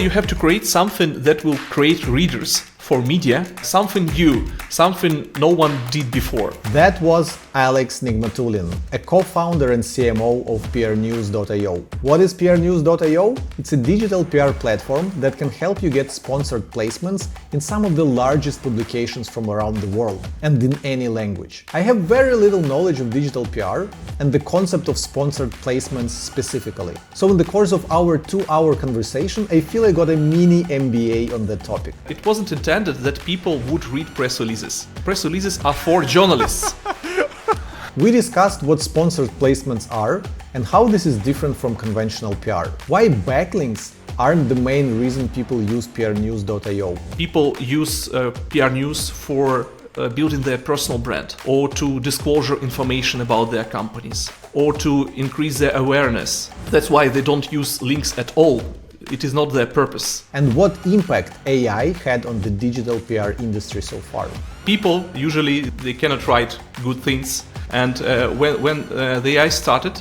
you have to create something that will create readers for media, something new, something no one did before. That was Alex Nigmatulin, a co-founder and CMO of PRnews.io. What is PRnews.io? It's a digital PR platform that can help you get sponsored placements in some of the largest publications from around the world and in any language. I have very little knowledge of digital PR and the concept of sponsored placements specifically. So in the course of our 2-hour conversation, I feel I got a mini MBA on that topic. It wasn't intended that people would read press releases. Press releases are for journalists. We discussed what sponsored placements are and how this is different from conventional PR. Why backlinks aren't the main reason people use PRnews.io. People use PR News for building their personal brand, or to disclosure information about their companies, or to increase their awareness. That's why they don't use links at all. It is not their purpose. And what impact AI had on the digital PR industry so far? People usually they cannot write good things, and when the AI started,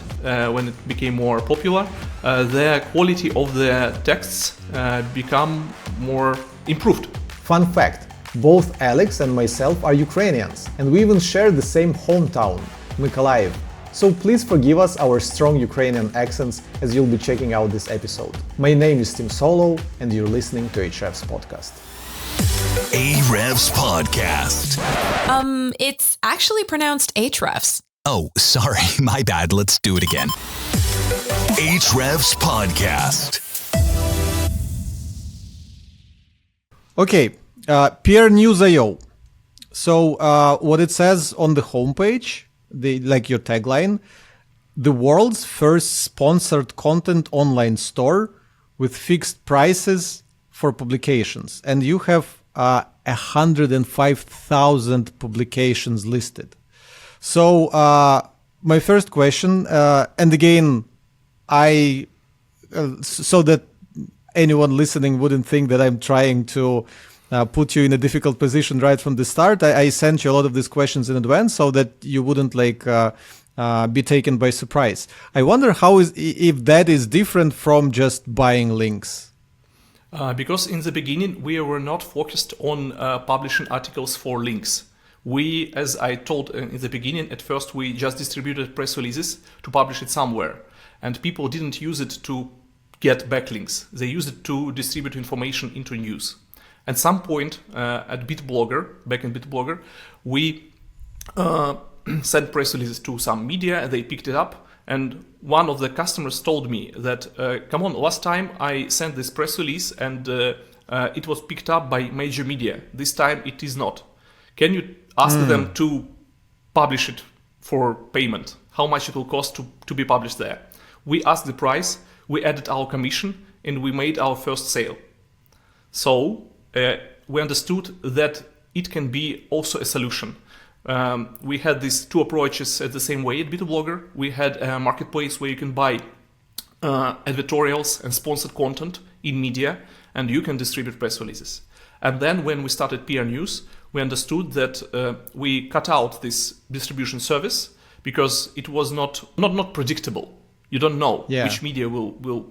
when it became more popular, the quality of the texts become more improved. Fun fact, both Alex and myself are Ukrainians, and we even share the same hometown, Mykolaiv. So please forgive us our strong Ukrainian accents as you'll be checking out this episode. My name is Tim Solo, and you're listening to Ahrefs podcast. Ahrefs podcast. It's actually pronounced Ahrefs. Oh, sorry, my bad. Let's do it again. Ahrefs podcast. Okay, PRnews.io. So what it says on the homepage, like your tagline, the world's first sponsored content online store with fixed prices for publications. And you have 105,000 publications listed. So my first question, and again, so that anyone listening wouldn't think that I'm trying to put you in a difficult position right from the start, I sent you a lot of these questions in advance so that you wouldn't be taken by surprise. I wonder if that is different from just buying links. Because in the beginning we were not focused on publishing articles for links. We, as I told in the beginning, at first we just distributed press releases to publish it somewhere, and people didn't use it to get backlinks. They used it to distribute information into news. At some point at BitBlogger, back in BitBlogger, we sent press releases to some media, and they picked it up. And one of the customers told me that, come on, last time I sent this press release and it was picked up by major media. This time it is not. Can you ask them to publish it for payment? How much it will cost to be published there? We asked the price, we added our commission, and we made our first sale. So we understood that it can be also a solution. We had these two approaches at the same way at BitBlogger. We had a marketplace where you can buy editorials and sponsored content in media, and you can distribute press releases. And then when we started PR News, we understood that we cut out this distribution service because it was not predictable. You don't know which media will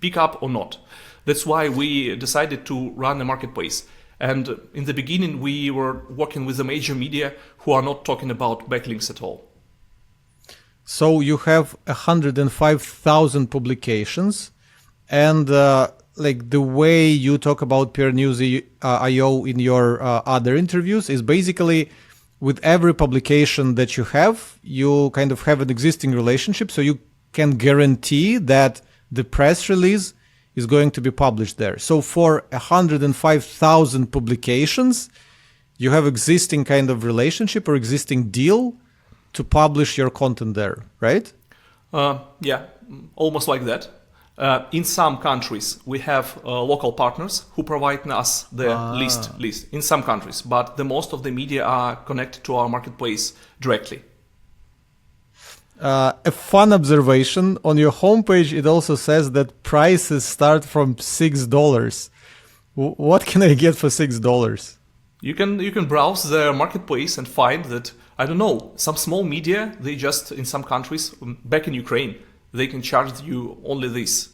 pick up or not. That's why we decided to run a marketplace. And in the beginning, we were working with the major media who are not talking about backlinks at all. So you have 105,000 publications, and like the way you talk about PRnews.io in your other interviews is basically with every publication that you have, you kind of have an existing relationship, so you can guarantee that the press release is going to be published there. So for 105,000 publications, you have existing kind of relationship or existing deal to publish your content there, right? Yeah, almost like that. In some countries, we have local partners who provide us the list in some countries, but the most of the media are connected to our marketplace directly. A fun observation, on your homepage it also says that prices start from $6. What can I get for $6? You can browse the marketplace and find that, I don't know, some small media, they just, in some countries, back in Ukraine, they can charge you only this.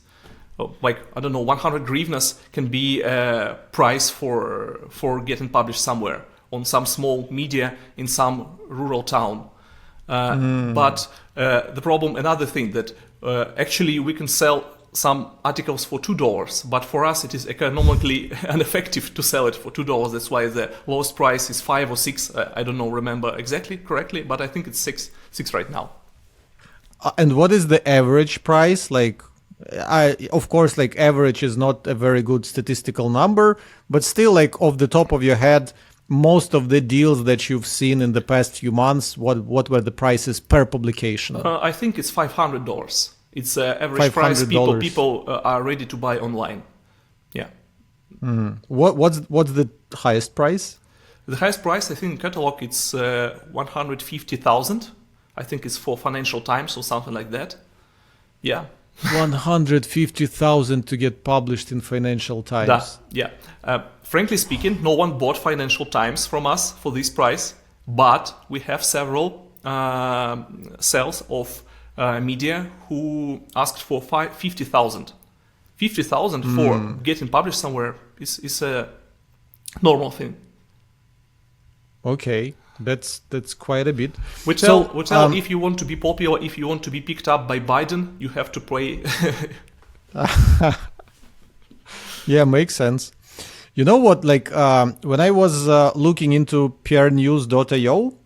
like, I don't know, 100 grivnas can be a price for getting published somewhere on some small media in some rural town. But the problem, another thing, that actually we can sell some articles for $2, but for us it is economically ineffective to sell it for $2. That's why the lowest price is 5 or 6. I don't know, remember exactly correctly, but I think it's six right now. And what is the average price? Like, of course, like average is not a very good statistical number, but still, like off the top of your head, most of the deals that you've seen in the past few months, what were the prices per publication? I think it's $500. It's average price people are ready to buy online. Yeah. What's the highest price? The highest price, I think, in catalog, it's 150,000. I think it's for Financial Times or something like that. Yeah. 150,000 to get published in Financial Times. Yeah. Frankly speaking, no one bought Financial Times from us for this price, but we have several sales of media who asked for 50,000. 50,000 for getting published somewhere is a normal thing. Okay, that's quite a bit. We tell if you want to be popular, if you want to be picked up by Biden, you have to pay. Yeah, makes sense. You know what? Like when I was looking into prnews.io,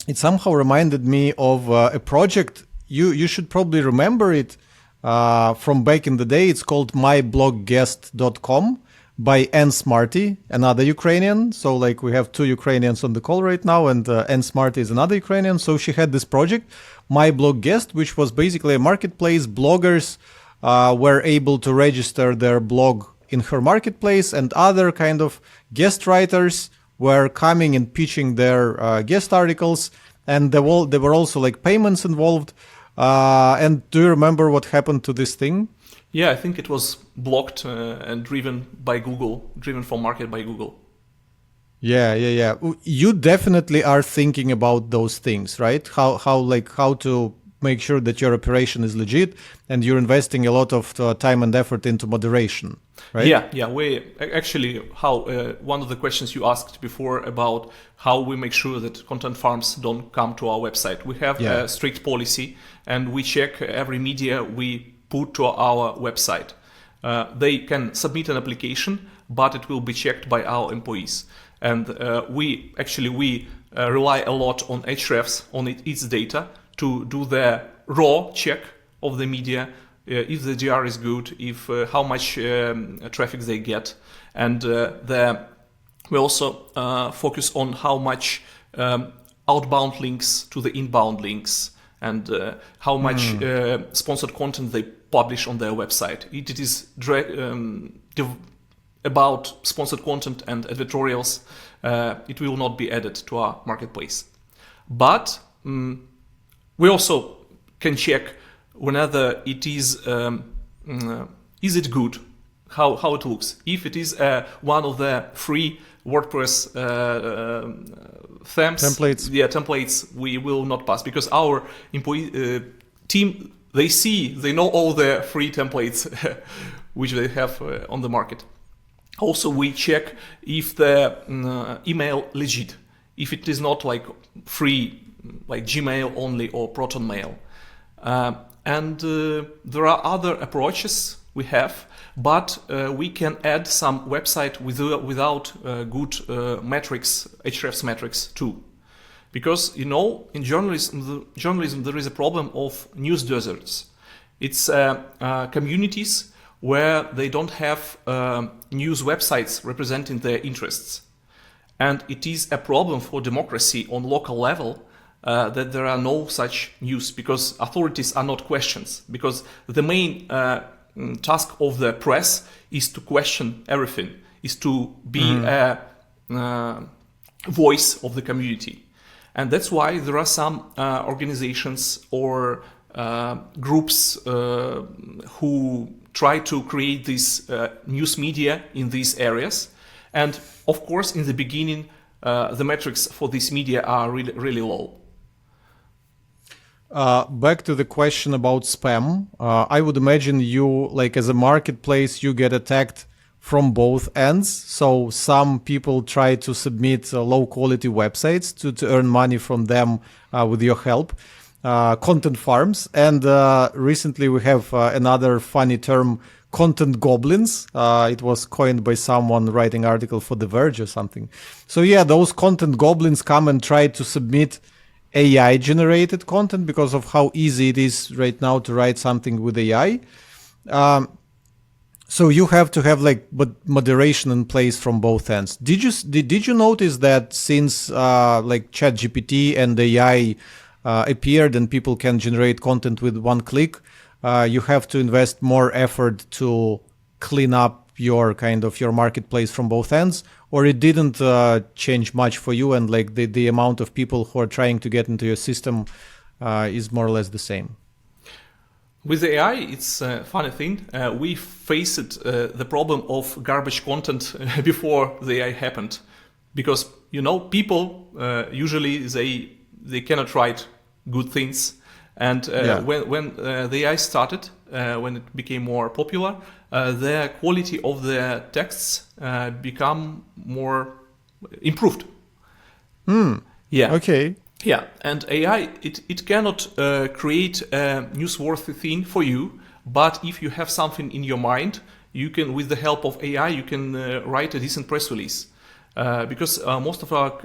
it somehow reminded me of a project. You should probably remember it from back in the day. It's called myblogguest.com by N Smarty, another Ukrainian. So like we have two Ukrainians on the call right now, and N Smarty is another Ukrainian. So she had this project, My Blog Guest, which was basically a marketplace. Bloggers were able to register their blog in her marketplace, and other kind of guest writers were coming and pitching their guest articles. And there were also like payments involved. And do you remember what happened to this thing? Yeah, I think it was blocked and driven from market by Google. Yeah. You definitely are thinking about those things, right? How to make sure that your operation is legit, and you're investing a lot of time and effort into moderation, right? Yeah. We actually one of the questions you asked before about how we make sure that content farms don't come to our website. We have a strict policy, and we check every media we put to our website. They can submit an application, but it will be checked by our employees. And we rely a lot on Ahrefs, on its data, to do the raw check of the media, if the GR is good, if how much traffic they get, and we also focus on how much outbound links to the inbound links, and how much sponsored content they publish on their website. It is about sponsored content and editorials. It will not be added to our marketplace, but we also can check whether it is it good, how it looks. If it is one of the free WordPress themes, templates, we will not pass, because our employee team, they know all the free templates which they have on the market. Also, we check if the email legit, if it is not like free, like Gmail only or Proton Mail. And there are other approaches we have, but we can add some website without good metrics, Ahrefs metrics too. Because, in journalism there is a problem of news deserts. It's communities where they don't have news websites representing their interests. And it is a problem for democracy on local level that there are no such news, because authorities are not questions. Because the main task of the press is to question everything, is to be a voice of the community. And that's why there are some organizations or groups who try to create this news media in these areas. And of course, in the beginning, the metrics for this media are really, really low. back to the question about spam. I would imagine you, like as a marketplace, you get attacked from both ends. So some people try to submit low quality websites to earn money from them with your help. Content farms. And recently we have another funny term, content goblins. It was coined by someone writing article for The Verge or something. So yeah, those content goblins come and try to submit AI generated content because of how easy it is right now to write something with AI. So you have to have like moderation in place from both ends. Did you notice that since like ChatGPT and AI appeared and people can generate content with one click, you have to invest more effort to clean up your marketplace from both ends, or it didn't change much for you, and like the amount of people who are trying to get into your system is more or less the same? With AI, it's a funny thing. We faced the problem of garbage content before the AI happened, because people usually they cannot write good things, and when the AI started, when it became more popular, the quality of the texts become more improved. Yeah. Okay. Yeah, and AI, it cannot create a newsworthy thing for you, but if you have something in your mind, you can, with the help of AI, you can write a decent press release. Because most of our,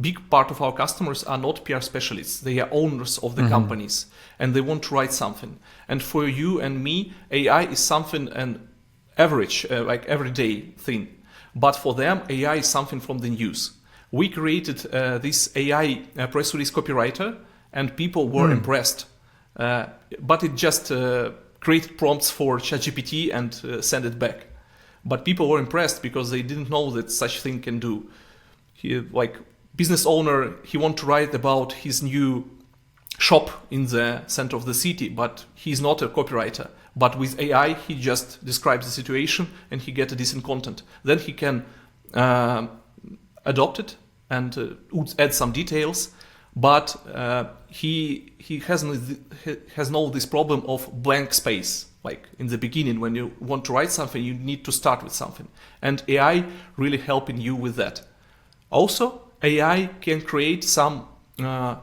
big part of our customers are not PR specialists. They are owners of the companies, and they want to write something. And for you and me, AI is something, an average, like everyday thing. But for them, AI is something from the news. We created this AI press release copywriter, and people were impressed. But it just created prompts for ChatGPT and send it back. But people were impressed because they didn't know that such thing can do. Like business owner, he want to write about his new shop in the center of the city, but he's not a copywriter. But with AI, he just describes the situation and he get a decent content. Then he can adopt it and add some details, but he has no this problem of blank space. Like in the beginning, when you want to write something, you need to start with something, and AI really helping you with that. Also, AI can create some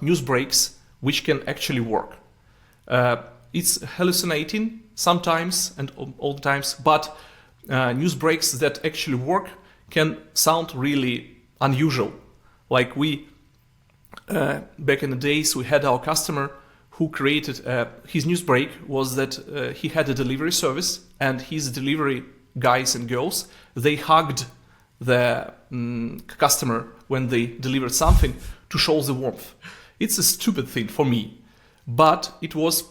news breaks which can actually work. It's hallucinating sometimes and all the times, but news breaks that actually work can sound really unusual. Like back in the days, we had our customer who created his news break was that he had a delivery service, and his delivery guys and girls, they hugged the customer when they delivered something to show the warmth. It's a stupid thing for me, but it was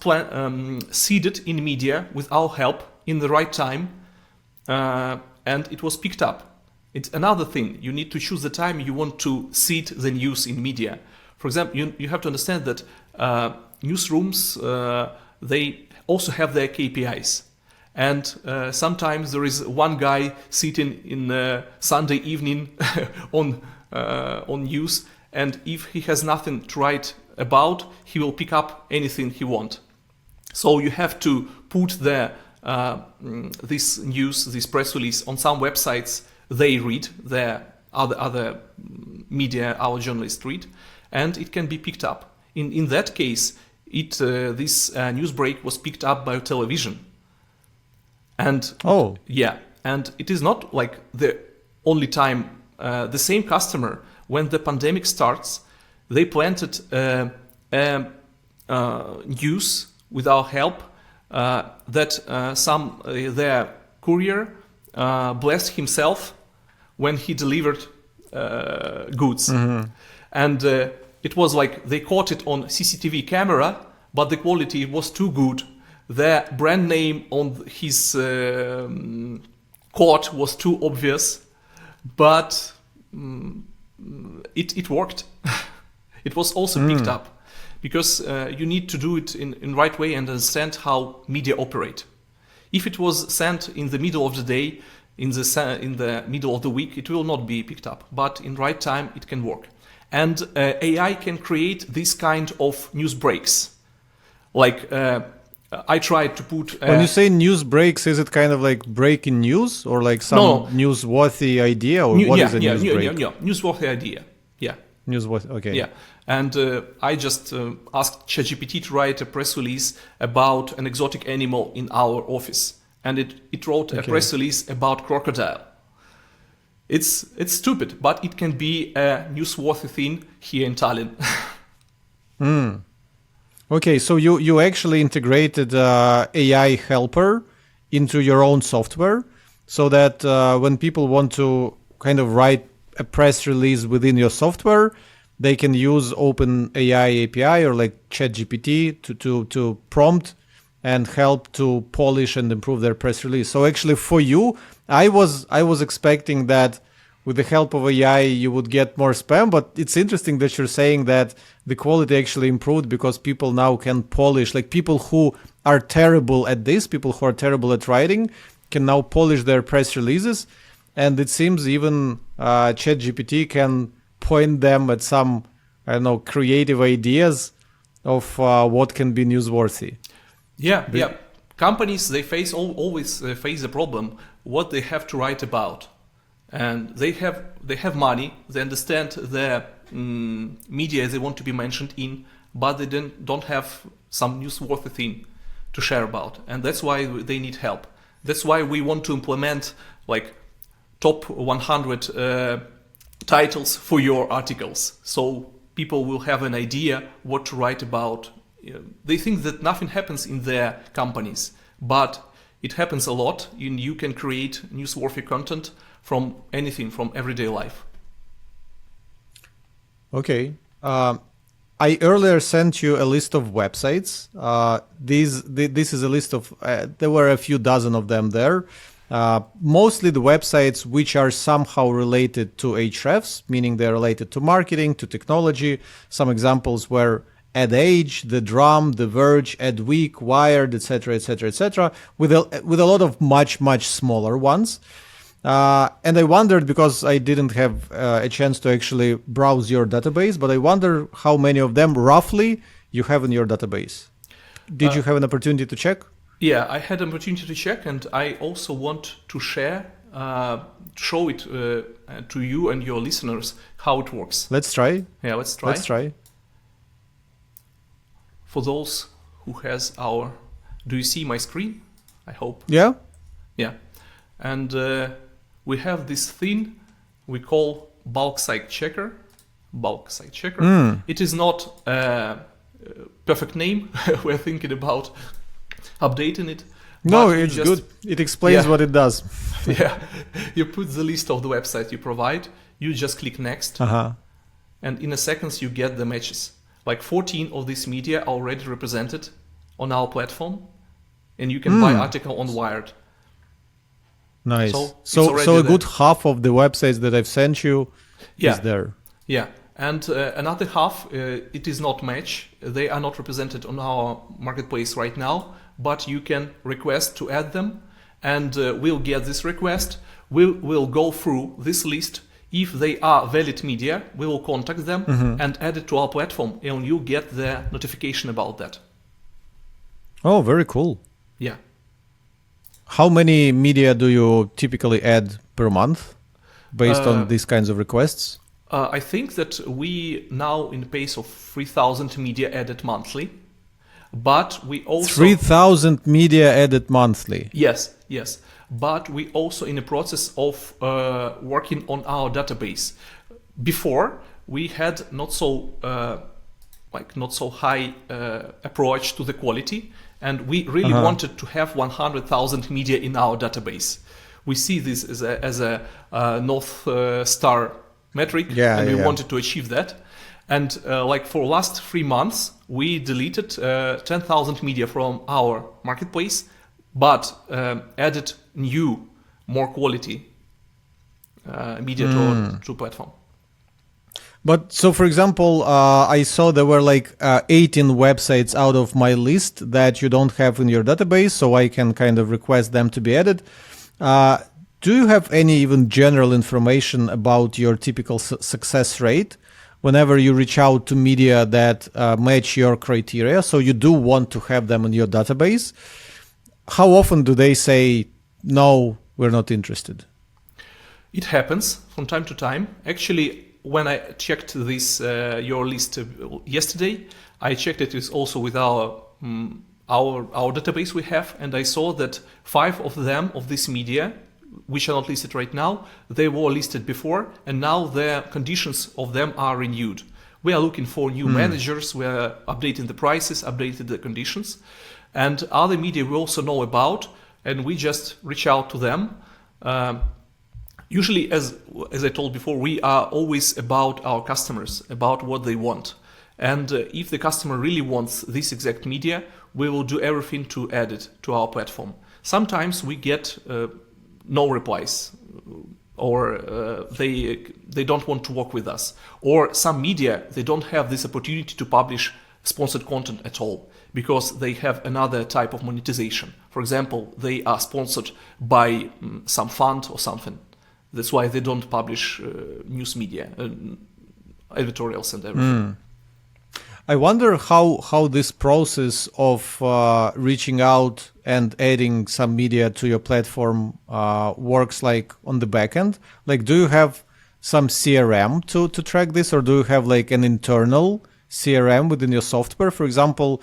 seeded in media with our help in the right time, and it was picked up. It's another thing. You need to choose the time you want to seed the news in media. For example, you have to understand that newsrooms, they also have their KPIs. And sometimes there is one guy sitting in Sunday evening on news, and if he has nothing to write about, he will pick up anything he wants. So you have to put this news, this press release on some websites they read, the other media our journalists read, and it can be picked up. In that case, this news break was picked up by television. And and it is not like the only time. The same customer, when the pandemic starts, they planted news with our help that their courier blessed himself when he delivered goods. And it was like they caught it on CCTV camera, but the quality was too good. The brand name on his coat was too obvious, but it worked. It was also picked up, because you need to do it in right way and understand how media operate. If it was sent in the middle of the day, in the middle of the week, it will not be picked up, but in right time it can work. And AI can create this kind of news breaks. Like I tried to put. When you say news breaks, is it kind of like breaking news or like some No. newsworthy idea, or what is a news break? Newsworthy idea. Yeah. Newsworthy. Okay. Yeah, and I just asked ChatGPT to write a press release about an exotic animal in our office, and it wrote a press release about crocodile. It's stupid, but it can be a newsworthy thing here in Tallinn. Okay, so you actually integrated AI helper into your own software, so that when people want to kind of write a press release within your software, they can use Open AI API or like ChatGPT to prompt and help to polish and improve their press release. So actually, for you, I was expecting that with the help of AI you would get more spam, but it's interesting that you're saying that the quality actually improved because people now can polish, like people who are terrible at this, people who are terrible at writing, can now polish their press releases, and it seems even ChatGPT can point them at some, I don't know, creative ideas of what can be newsworthy. Yeah. Companies, they always face the problem what they have to write about, and they have money. They understand the media they want to be mentioned in, but they don't have some newsworthy thing to share about, and that's why they need help. That's why we want to implement like top 100 titles for your articles, so people will have an idea what to write about. They think that nothing happens in their companies, but it happens a lot. You can create newsworthy content from anything, from everyday life. Okay. I earlier sent you a list of websites. This is a list of, there were a few dozen of them there. Mostly the websites which are somehow related to Ahrefs, meaning they're related to marketing, to technology. Some examples were Ad Age, The Drum, The Verge, Adweek, Wired, etc., etc., etc., with a lot of much smaller ones. And I wondered, because I didn't have a chance to actually browse your database, but I wonder how many of them roughly you have in your database. Did you have an opportunity to check? Yeah, I had an opportunity to check, and I also want to share, show it to you and your listeners how it works. Let's try. Yeah, let's try. Let's try. For those who has our, do you see my screen? I hope. Yeah. Yeah, and we have this thing we call bulk site checker. Bulk site checker. It is not a perfect name. We're thinking about updating it. No, it's good. It explains what it does. Yeah, you put the list of the website you provide. You just click next, and in a second you get the matches. Like 14 of these media are already represented on our platform, and you can buy article on Wired. Nice. So a good half of the websites that I've sent you is there. Yeah, and another half, it is not match. They are not represented on our marketplace right now, but you can request to add them, and we'll get this request. We'll go through this list. If they are valid media, we will contact them and add it to our platform, and you get the notification about that. Oh, very cool. Yeah. How many media do you typically add per month based on these kinds of requests? I think that we now in the pace of 3,000 media added monthly, but we also 3,000 media added monthly. Yes. But we also in the process of working on our database. Before we had not so high approach to the quality, and we really wanted to have 100,000 media in our database. We see this as a North Star metric, and we wanted to achieve that. And for last 3 months, we deleted 10,000 media from our marketplace, but added new, more quality media to platform. But so, for example, I saw there were 18 websites out of my list that you don't have in your database, so I can kind of request them to be added. Do you have any even general information about your typical success rate whenever you reach out to media that match your criteria, so you do want to have them in your database, how often do they say, no, we're not interested? It happens from time to time. Actually, when I checked this your list yesterday, I checked it also with our database we have, and I saw that 5 of them, of this media, which are not listed right now, they were listed before, and now the conditions of them are renewed. We are looking for new managers, we are updating the prices, updating the conditions, and other media we also know about, and we just reach out to them. Usually, as I told before, we are always about our customers, about what they want. And if the customer really wants this exact media, we will do everything to add it to our platform. Sometimes we get no replies, or they don't want to work with us. Or some media, they don't have this opportunity to publish sponsored content at all, because they have another type of monetization. For example, they are sponsored by some fund or something. That's why they don't publish news media, editorials and everything. I wonder how this process of reaching out and adding some media to your platform works, like on the back end. Like, do you have some CRM to track this, or do you have like an internal CRM within your software? For example,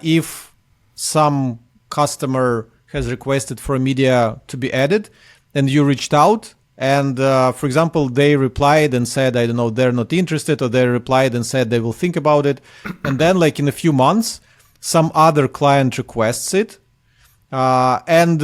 if some customer has requested for a media to be added and you reached out, and for example, they replied and said, I don't know, they're not interested, or they replied and said they will think about it. And then like in a few months, some other client requests it. And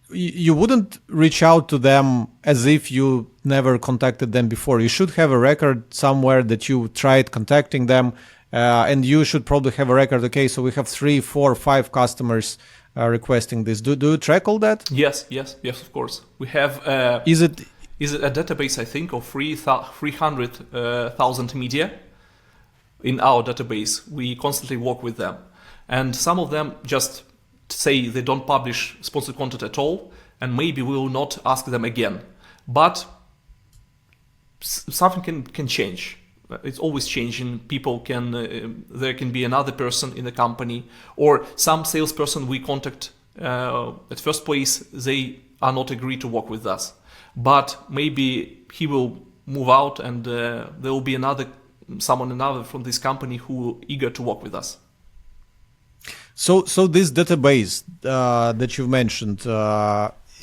you wouldn't reach out to them as if you never contacted them before. You should have a record somewhere that you tried contacting them. And you should probably have a record. Okay, so we have 3, 4, 5 customers requesting this. Do you track all that? Yes, of course. We have. Is it a database, I think, of 300,000 media in our database. We constantly work with them, and some of them just say they don't publish sponsored content at all, and maybe we will not ask them again. But something can change. It's always changing. People can, there can be another person in the company, or some salesperson we contact at first place, they are not agree to work with us. But maybe he will move out, and there will be someone from this company who eager to work with us. So this database that you've mentioned,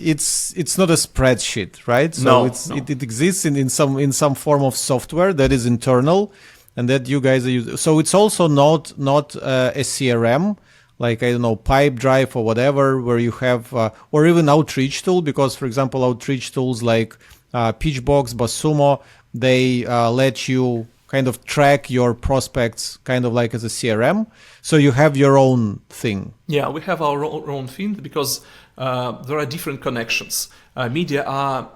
it's not a spreadsheet, right? So no. It exists in some form of software that is internal, and that you guys are using. So it's also not a CRM, like, I don't know, Pipedrive or whatever, where you have, or even outreach tool, because for example, outreach tools like Pitchbox, BuzzSumo, they let you kind of track your prospects kind of like as a CRM. So you have your own thing. Yeah, we have our own thing, because there are different connections. Media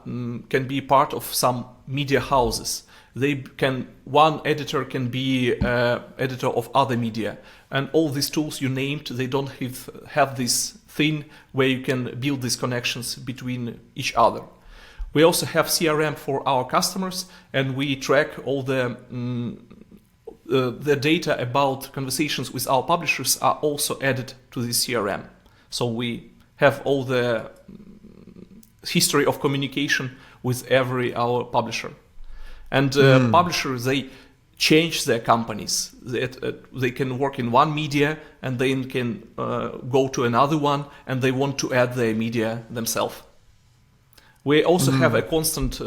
can be part of some media houses. One editor can be editor of other media, and all these tools you named, they don't have this thing where you can build these connections between each other. We also have CRM for our customers, and we track all the data about conversations with our publishers are also added to this CRM. So we have all the history of communication with our publisher. And publishers, they change their companies. They can work in one media and then can go to another one, and they want to add their media themselves. We also have a constant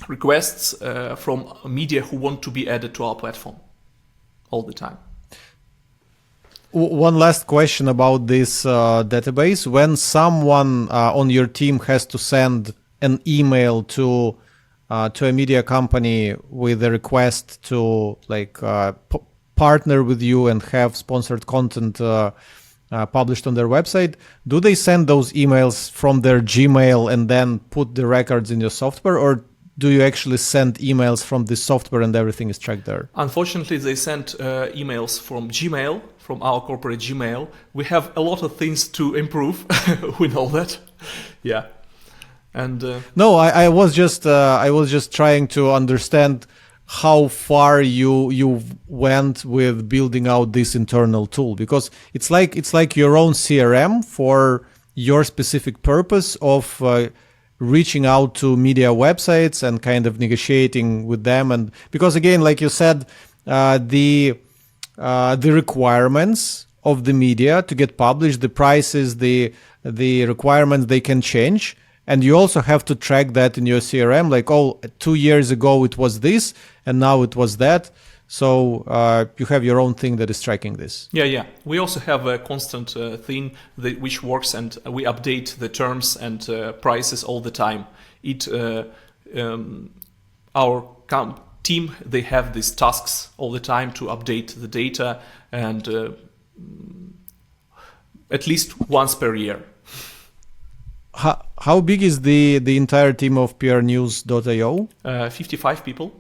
requests from media who want to be added to our platform all the time. One last question about this database. When someone on your team has to send an email to a media company with a request to partner with you and have sponsored content published on their website, do they send those emails from their Gmail and then put the records in your software, or do you actually send emails from the software and everything is tracked there? Unfortunately, they send emails from Gmail, from our corporate Gmail. We have a lot of things to improve. We know that. Yeah. And No, I was just trying to understand how far you went with building out this internal tool, because it's like your own CRM for your specific purpose of reaching out to media websites and kind of negotiating with them. And because again, like you said, the requirements of the media to get published, the prices, the requirements, they can change. And you also have to track that in your CRM, like, oh, 2 years ago it was this, and now it was that. So you have your own thing that is tracking this. Yeah. We also have a constant thing which works, and we update the terms and prices all the time. Our team, they have these tasks all the time to update the data, and at least once per year. How big is the entire team of prnews.io? 55 people.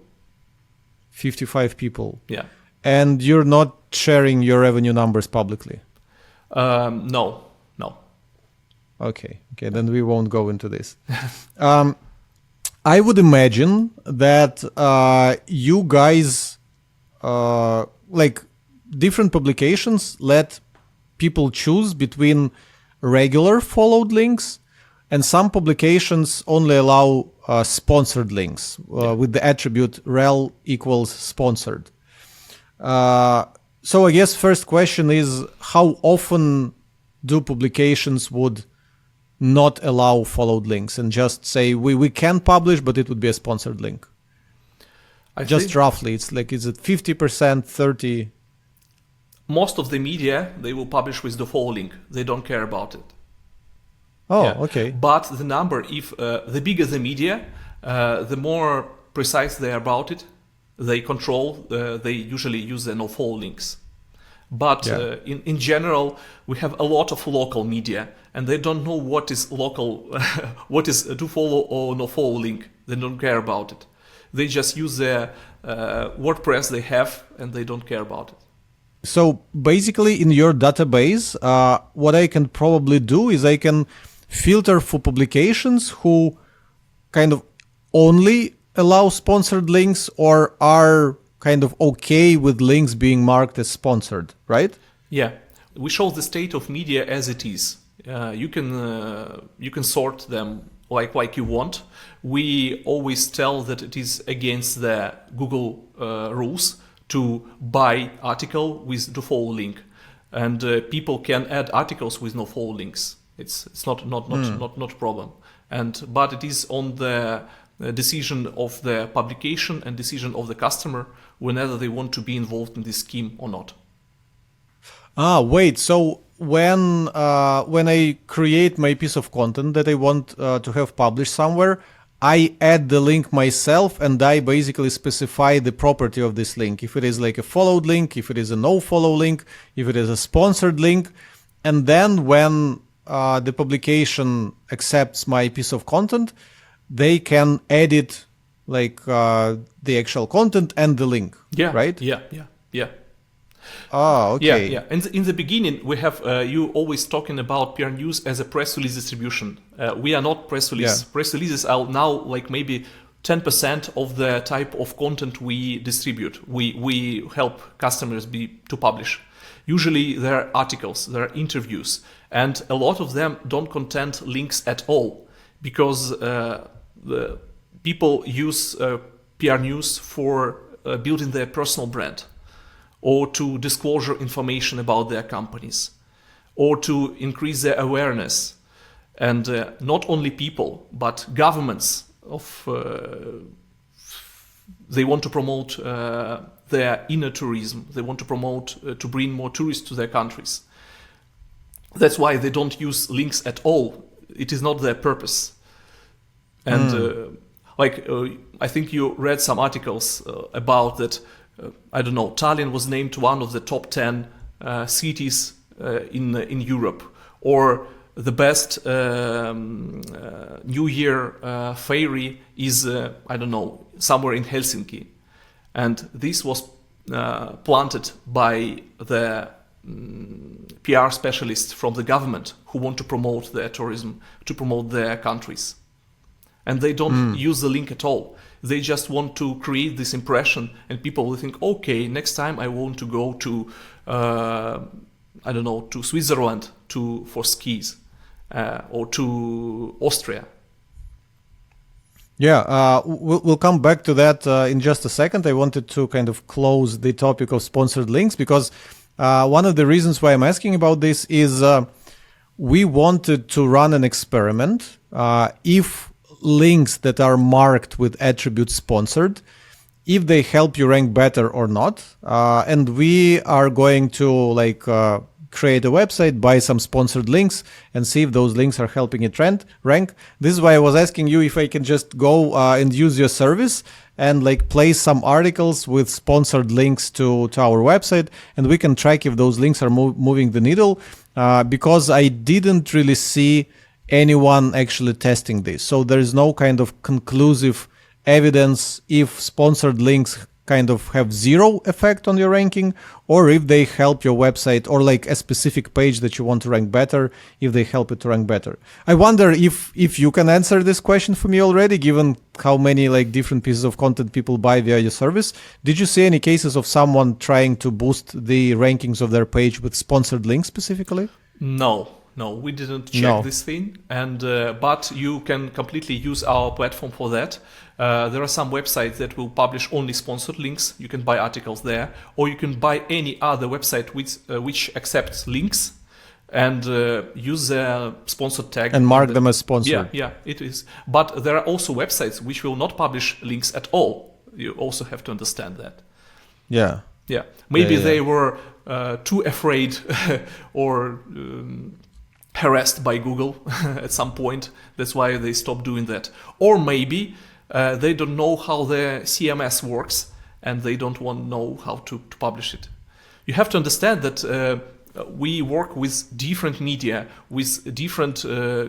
55 people. Yeah. And you're not sharing your revenue numbers publicly? No. Okay, then we won't go into this. I would imagine that you guys, like different publications, let people choose between regular followed links, and some publications only allow sponsored links with the attribute rel equals sponsored. So I guess first question is, how often do publications would not allow followed links and just say we can publish, but it would be a sponsored link? Just roughly, it's like, is it 50%, 30%? Most of the media, they will publish with the follow link. They don't care about it. Oh, Yeah. okay. But the number, if the bigger the media, the more precise they are about it. They control. They usually use the no-follow links. But Yeah. In general, we have a lot of local media, and they don't know what is local, what is a do-follow or no-follow link. They don't care about it. They just use their WordPress they have, and they don't care about it. So basically in your database, what I can probably do is I can filter for publications who kind of only allow sponsored links or are kind of okay with links being marked as sponsored, right? Yeah, we show the state of media as it is. You can sort them like you want. We always tell that it is against the Google rules to buy article with the follow link, and people can add articles with no follow links. It's not a problem. But it is on the decision of the publication and decision of the customer whenever they want to be involved in this scheme or not. Wait. So when I create my piece of content that I want to have published somewhere, I add the link myself, and I basically specify the property of this link. If it is like a followed link, if it is a no follow link, if it is a sponsored link, and then when the publication accepts my piece of content, they can edit like the actual content and the link. Yeah. Right. Yeah. Okay. Yeah. And in the beginning, we have you always talking about PR News as a press release distribution. We are not press release. Yeah. Press releases are now like maybe 10% of the type of content we distribute. We help customers to publish. Usually there are articles, there are interviews, and a lot of them don't contain links at all, because the people use PR News for building their personal brand, or to disclosure information about their companies, or to increase their awareness. And not only people, but governments they want to promote their inner tourism. They want to promote to bring more tourists to their countries. That's why they don't use links at all. It is not their purpose. And I think you read some articles about that. I don't know. Tallinn was named one of the top 10 cities in Europe, or the best New Year fairy is I don't know, somewhere in Helsinki, and this was planted by the PR specialists from the government who want to promote their tourism, to promote their countries. and they don't use the link at all. They just want to create this impression, and people will think, okay, next time I want to go to, I don't know, to Switzerland for skis, or to Austria. Yeah, we'll come back to that in just a second. I wanted to kind of close the topic of sponsored links because one of the reasons why I'm asking about this is we wanted to run an experiment. If links that are marked with attribute sponsored, if they help you rank better or not. And we are going to create a website, buy some sponsored links, and see if those links are helping it rank. This is why I was asking you if I can just go and use your service and place some articles with sponsored links to our website, and we can track if those links are moving the needle, because I didn't really see anyone actually testing this. So there is no kind of conclusive evidence if sponsored links kind of have zero effect on your ranking, or if they help your website or a specific page that you want to rank better, if they help it to rank better. I wonder if you can answer this question for me already, given how many different pieces of content people buy via your service. Did you see any cases of someone trying to boost the rankings of their page with sponsored links specifically? No, we didn't check this thing, and but you can completely use our platform for that. There are some websites that will publish only sponsored links. You can buy articles there, or you can buy any other website which accepts links and use their sponsored tag and mark them as sponsored. Yeah, it is. But there are also websites which will not publish links at all. You also have to understand that. Yeah. Maybe they were too afraid or harassed by Google at some point. That's why they stopped doing that. Or maybe they don't know how their CMS works and they don't want to know how to publish it. You have to understand that we work with different media, with different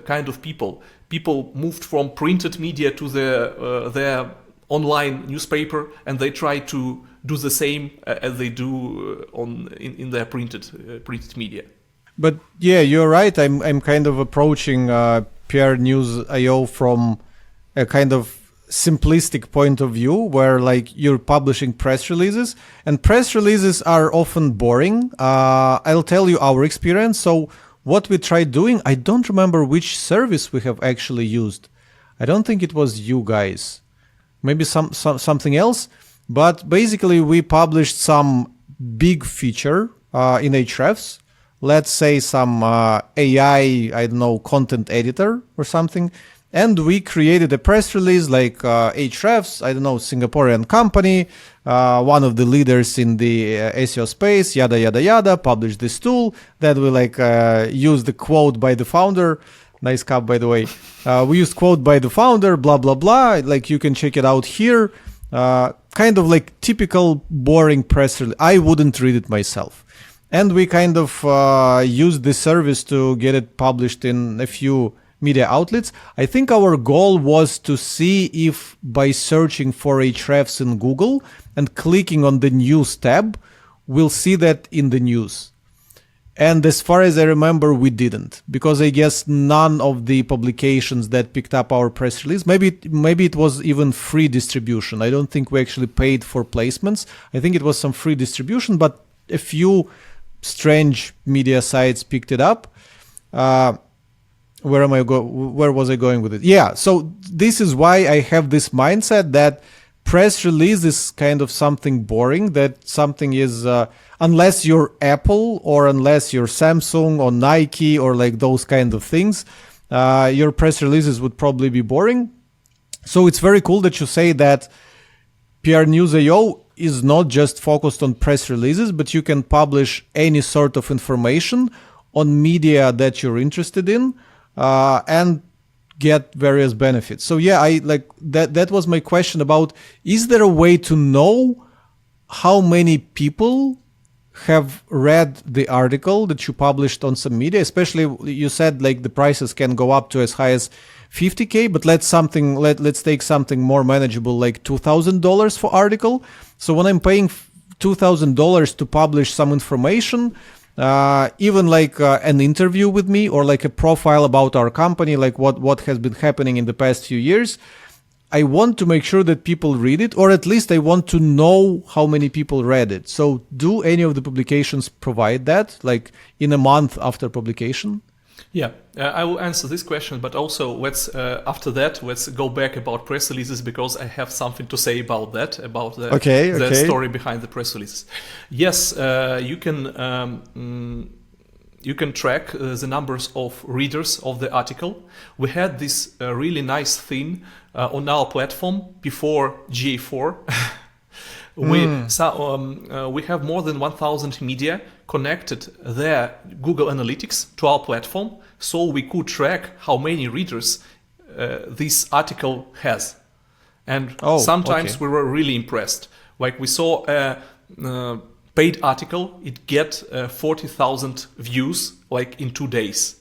kind of people. People moved from printed media to their online newspaper, and they try to do the same as they do in their printed media. But yeah, you're right. I'm kind of approaching PR News.io from a kind of simplistic point of view, where you're publishing press releases, and press releases are often boring. I'll tell you our experience. So what we tried doing, I don't remember which service we have actually used. I don't think it was you guys. Maybe something else. But basically, we published some big feature in Ahrefs. Let's say some AI, I don't know, content editor or something. And we created a press release Ahrefs, I don't know, Singaporean company, one of the leaders in the SEO space, yada, yada, yada, published this tool that we use the quote by the founder. Nice cup, by the way. We used quote by the founder, blah, blah, blah. You can check it out here. Kind of typical boring press release. I wouldn't read it myself. And we kind of used the service to get it published in a few media outlets. I think our goal was to see if by searching for Ahrefs in Google and clicking on the news tab, we'll see that in the news. And as far as I remember, we didn't, because I guess none of the publications that picked up our press release, maybe it was even free distribution. I don't think we actually paid for placements. I think it was some free distribution, but a few strange media sites picked it up. Where was I going with it? Yeah, so this is why I have this mindset that press release is kind of something boring, that something is, unless you're Apple or unless you're Samsung or Nike or those kind of things, your press releases would probably be boring. So it's very cool that you say that PR News.io is not just focused on press releases, but you can publish any sort of information on media that you're interested in. And get various benefits. So yeah, I that was my question about, is there a way to know how many people have read the article that you published on some media? Especially you said the prices can go up to as high as $50K, but let's take something more manageable, like $2,000 for article. So when I'm paying $2,000 to publish some information, even like an interview with me or like a profile about our company, like what has been happening in the past few years, I want to make sure that people read it, or at least I want to know how many people read it. So do any of the publications provide that, like in a month after publication? Yeah, I will answer this question, but also after that, let's go back about press releases, because I have something to say about that, about the story behind the press releases. Yes, you can track the numbers of readers of the article. We had this really nice thing on our platform before GA4. We have more than 1,000 media connected their Google Analytics to our platform, so we could track how many readers this article has. And sometimes we were really impressed. Like we saw a paid article, it get 40,000 views like in 2 days.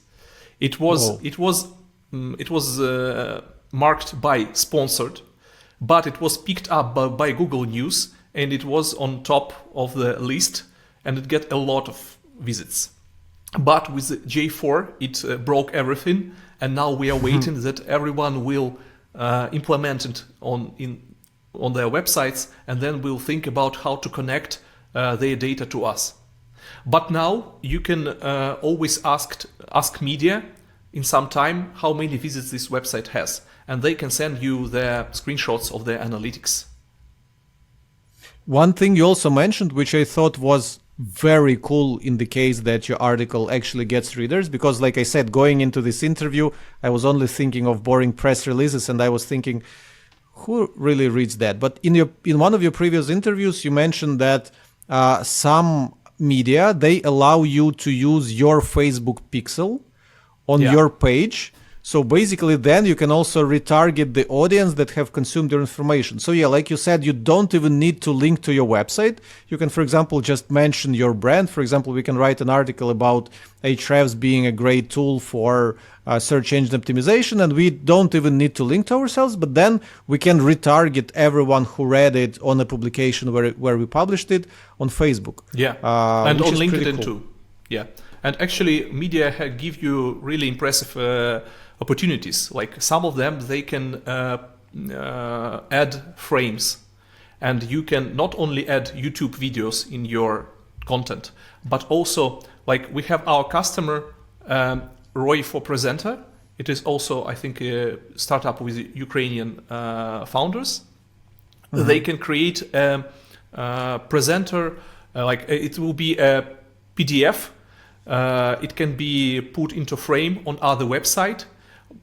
It was marked by sponsored, but it was picked up by Google News, and it was on top of the list, and it get a lot of visits. But with the J4, it broke everything, and now we are waiting that everyone will implement it on their websites, and then we'll think about how to connect their data to us. But now you can always ask media in some time how many visits this website has, and they can send you the screenshots of their analytics. One thing you also mentioned, which I thought was very cool in the case that your article actually gets readers, because like I said, going into this interview, I was only thinking of boring press releases, and I was thinking, who really reads that? But in one of your previous interviews, you mentioned that some media, they allow you to use your Facebook pixel on your page. So basically then you can also retarget the audience that have consumed your information. So yeah, like you said, you don't even need to link to your website. You can, for example, just mention your brand. For example, we can write an article about Ahrefs being a great tool for search engine optimization, and we don't even need to link to ourselves, but then we can retarget everyone who read it on a publication where we published it on Facebook. Yeah, and on LinkedIn too. Yeah, and actually media give you really impressive opportunities. Like some of them, they can add frames, and you can not only add YouTube videos in your content, but also like we have our customer Roy for Presenter. It is also, I think, a startup with Ukrainian founders. Mm-hmm. They can create a presenter, like it will be a PDF. It can be put into frame on other website,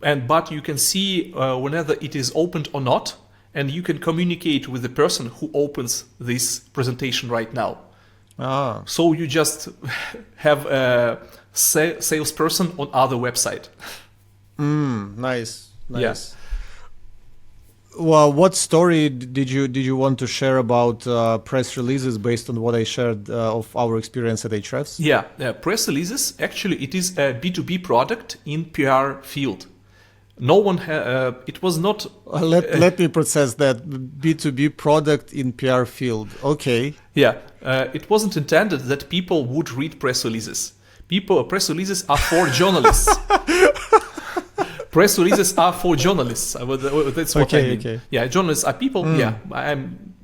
but you can see whenever it is opened or not, and you can communicate with the person who opens this presentation right now. So you just have a salesperson on other website. Nice. Yeah. Well, what story did you want to share about press releases based on what I shared of our experience at Ahrefs? Yeah, press releases, actually it is a B2B product in PR field. No one it was not let me process that. B2B product in PR field. Okay. Yeah, it wasn't intended that people would read press releases. Press releases are for journalists. Press releases are for journalists. That's what I mean. Okay. Yeah, journalists are people. Yeah, I'm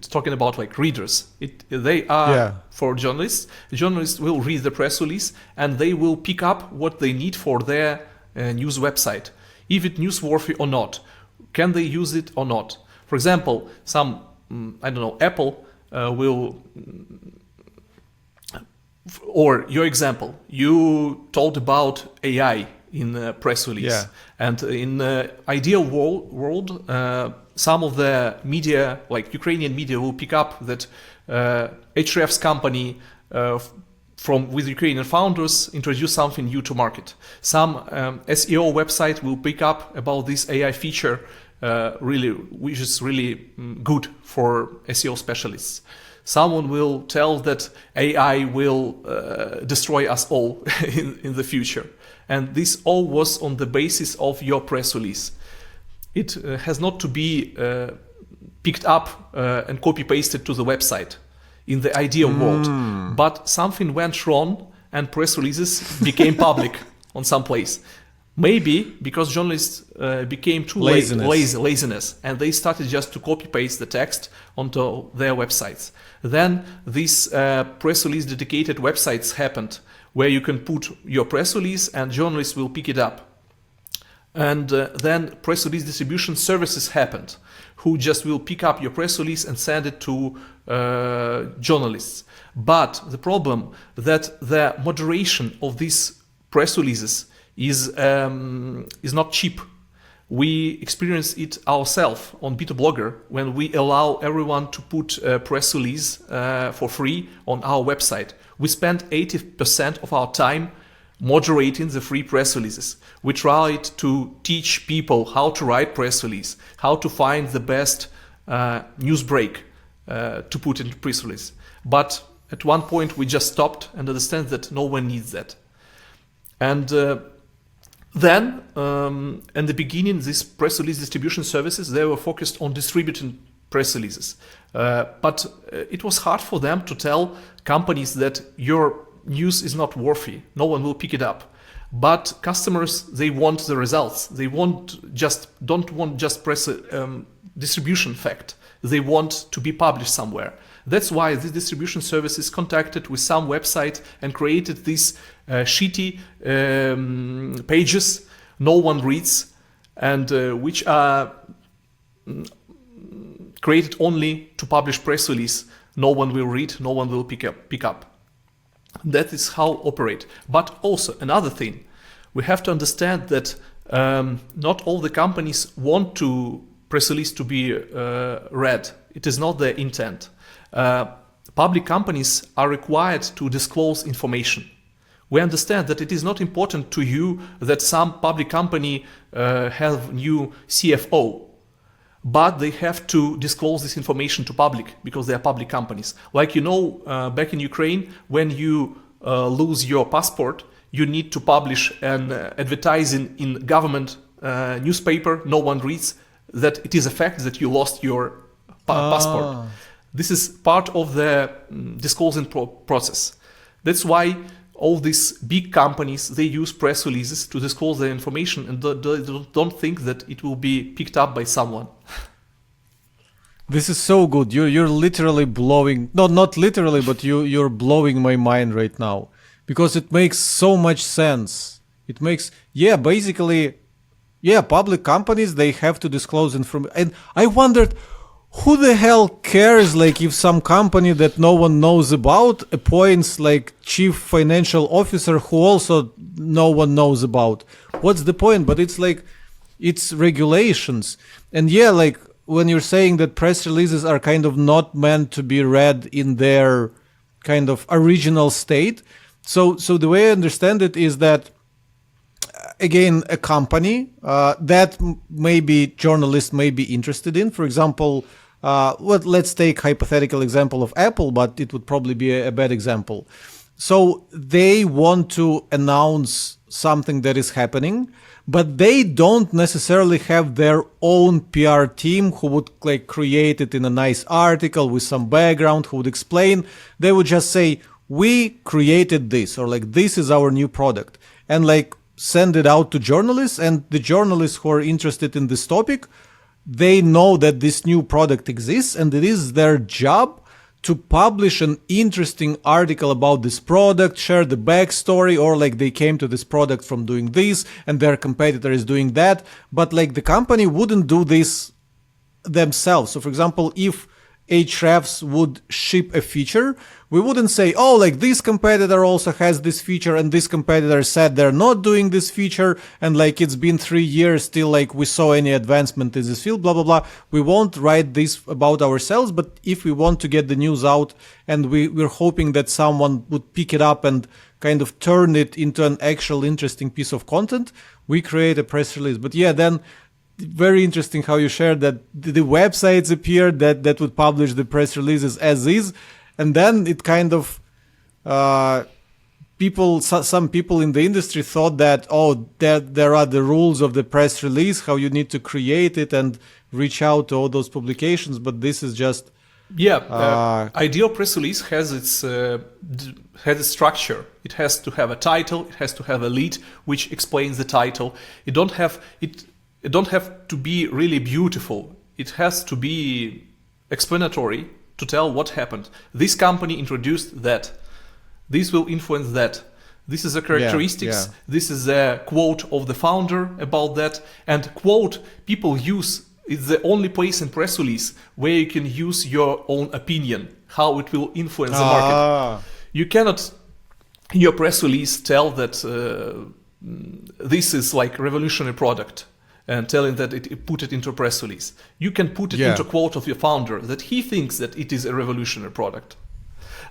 talking about like readers. They are for journalists. Journalists will read the press release, and they will pick up what they need for their news website. If it's newsworthy or not, can they use it or not? For example, some Apple will. Or your example, you told about AI in a press release, and in the ideal world, some of the media, like Ukrainian media, will pick up that Ahrefs company with Ukrainian founders introduce something new to market. Some SEO website will pick up about this AI feature, which is really good for SEO specialists. Someone will tell that AI will destroy us all in the future. And this all was on the basis of your press release. It has not to be picked up and copy-pasted to the website. in the ideal world. But something went wrong and press releases became public on some place. Maybe because journalists became too laziness, and they started just to copy paste the text onto their websites. Then these press release dedicated websites happened, where you can put your press release and journalists will pick it up. And then press release distribution services happened, who just will pick up your press release and send it to journalists. But the problem that the moderation of these press releases is not cheap. We experience it ourselves on BitoBlogger when we allow everyone to put a press release for free on our website. We spend 80% of our time moderating the free press releases. We tried to teach people how to write press release, how to find the best news break to put in press release. But at one point we just stopped and understand that no one needs that. And then, in the beginning, these press release distribution services, they were focused on distributing press releases. But it was hard for them to tell companies that your news is not worthy. No one will pick it up. But customers, they want the results. They don't want just press distribution fact. They want to be published somewhere. That's why the distribution services contacted with some website and created these shitty pages no one reads, and which are created only to publish press release. No one will read, no one will pick up. That is how operate. But also another thing, we have to understand that not all the companies want to press release to be read. It is not their intent. Public companies are required to disclose information. We understand that it is not important to you that some public company have new CFO, but they have to disclose this information to public because they are public companies. Like back in Ukraine, when you lose your passport, you need to publish an advertising in government newspaper. No one reads that it is a fact that you lost your passport. This is part of the disclosing process. That's why all these big companies, they use press releases to disclose their information, and don't think that it will be picked up by someone. This is so good. You're literally blowing, no, not literally, but you're blowing my mind right now, because it makes so much sense. It makes, basically, public companies, they have to disclose information. And I wondered, who the hell cares, like, if some company that no one knows about appoints, like, chief financial officer who also no one knows about? What's the point? But it's like, it's regulations. And like, when you're saying that press releases are kind of not meant to be read in their kind of original state. So the way I understand it is that, again, a company that maybe journalists may be interested in, for example, let's take hypothetical example of Apple, but it would probably be a bad example. So they want to announce something that is happening, but they don't necessarily have their own PR team who would like create it in a nice article with some background, who would explain. They would just say, we created this, or like, this is our new product, and like send it out to journalists, and the journalists who are interested in this topic, they know that this new product exists, and it is their job to publish an interesting article about this product, share the backstory, or like they came to this product from doing this and their competitor is doing that. But like the company wouldn't do this themselves. So for example, if Ahrefs would ship a feature, we wouldn't say, oh, like this competitor also has this feature and this competitor said they're not doing this feature, and like it's been 3 years still like we saw any advancement in this field, blah, blah, blah. We won't write this about ourselves, but if we want to get the news out and we're hoping that someone would pick it up and kind of turn it into an actual interesting piece of content, we create a press release. But then very interesting how you shared that the websites appeared that would publish the press releases as is, and then it kind of some people in the industry thought that there are the rules of the press release, how you need to create it and reach out to all those publications, but this is just Yeah, ideal press release has its structure. It has to have a title. It has to have a lead which explains the title. It don't have to be really beautiful. It has to be explanatory to tell what happened. This company introduced that. This will influence that. This is the characteristics. Yeah. This is a quote of the founder about that. And quote people use. It's the only place in press release where you can use your own opinion, how it will influence the market. You cannot, in your press release, tell that this is like revolutionary product and telling that it put it into a press release. You can put it into a quote of your founder that he thinks that it is a revolutionary product.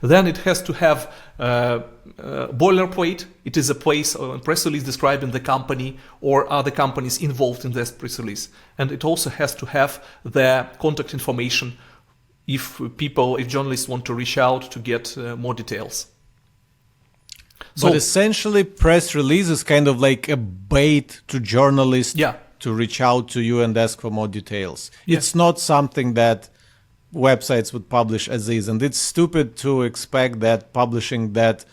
Then it has to have boilerplate. It is a place on press release describing the company or other companies involved in this press release. And it also has to have the contact information if journalists want to reach out to get more details. But essentially, press release is kind of like a bait to journalists to reach out to you and ask for more details. Yeah. It's not something that websites would publish as is, and it's stupid to expect that publishing that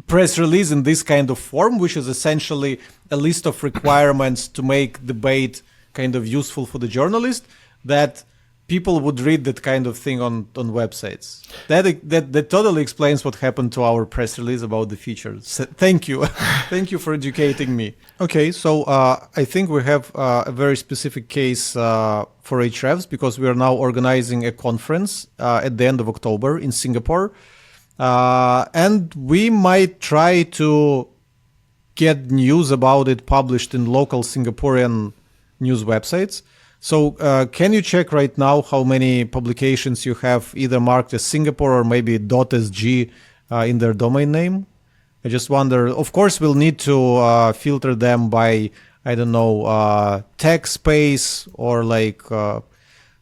press release in this kind of form, which is essentially a list of requirements to make debate kind of useful for the journalist, that people would read that kind of thing on websites. That totally explains what happened to our press release about the features. Thank you. Thank you for educating me. Okay, so I think we have a very specific case for Ahrefs, because we are now organizing a conference at the end of October in Singapore. And we might try to get news about it published in local Singaporean news websites. So can you check right now how many publications you have either marked as Singapore or maybe .sg in their domain name? I just wonder, of course, we'll need to filter them by, I don't know, tech space or like,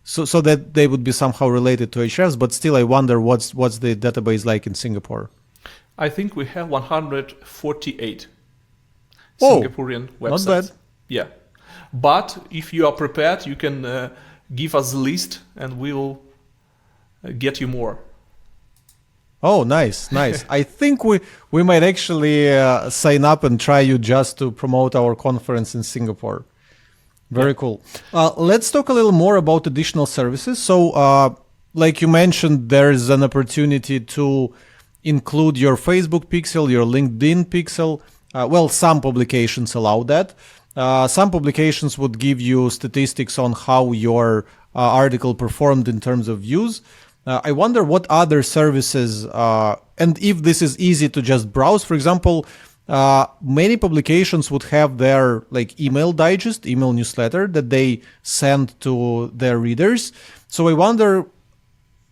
so that they would be somehow related to Ahrefs, but still I wonder what's the database like in Singapore. I think we have 148 Oh, Singaporean websites. Not bad. Yeah. But if you are prepared, you can give us a list and we'll get you more. Oh, nice. I think we might actually sign up and try you just to promote our conference in Singapore. Very cool. Let's talk a little more about additional services. So, like you mentioned, there's an opportunity to include your Facebook pixel, your LinkedIn pixel. Well, some publications allow that. Some publications would give you statistics on how your article performed in terms of views. I wonder what other services, and if this is easy to just browse. For example, many publications would have their like email digest, email newsletter that they send to their readers. So I wonder,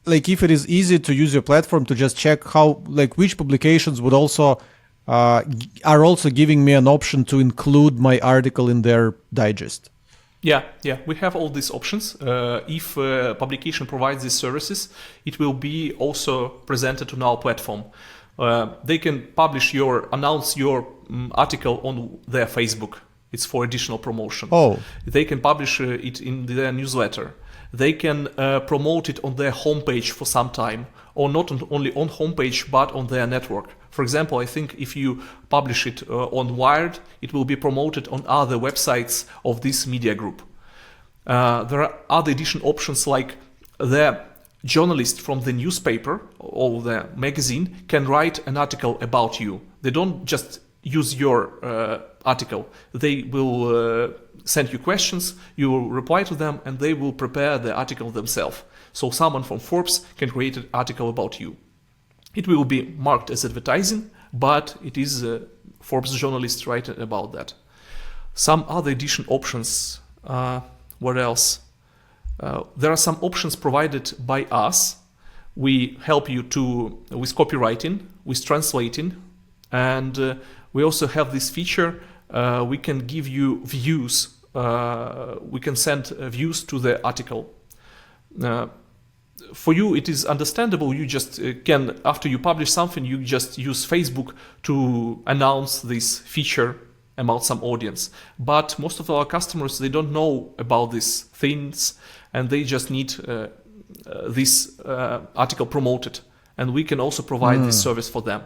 like, if it is easy to use your platform to just check how, like, which publications would also are also giving me an option to include my article in their digest. Yeah, we have all these options. If a publication provides these services, it will be also presented on our platform. They can announce your article on their Facebook. It's for additional promotion. Oh. They can publish it in their newsletter. They can promote it on their homepage for some time, or not only on homepage, but on their network. For example, I think if you publish it on Wired, it will be promoted on other websites of this media group. There are other additional options, like the journalist from the newspaper or the magazine can write an article about you. They don't just use your article. They will send you questions, you will reply to them, and they will prepare the article themselves. So someone from Forbes can create an article about you. It will be marked as advertising, but it is Forbes journalists writing about that. Some other additional options. What else? There are some options provided by us. We help you with copywriting, with translating, and we also have this feature. We can give you views. We can send views to the article. For you, it is understandable. You just can, after you publish something, you just use Facebook to announce this feature about some audience. But most of our customers, they don't know about these things, and they just need this article promoted, and we can also provide this service for them.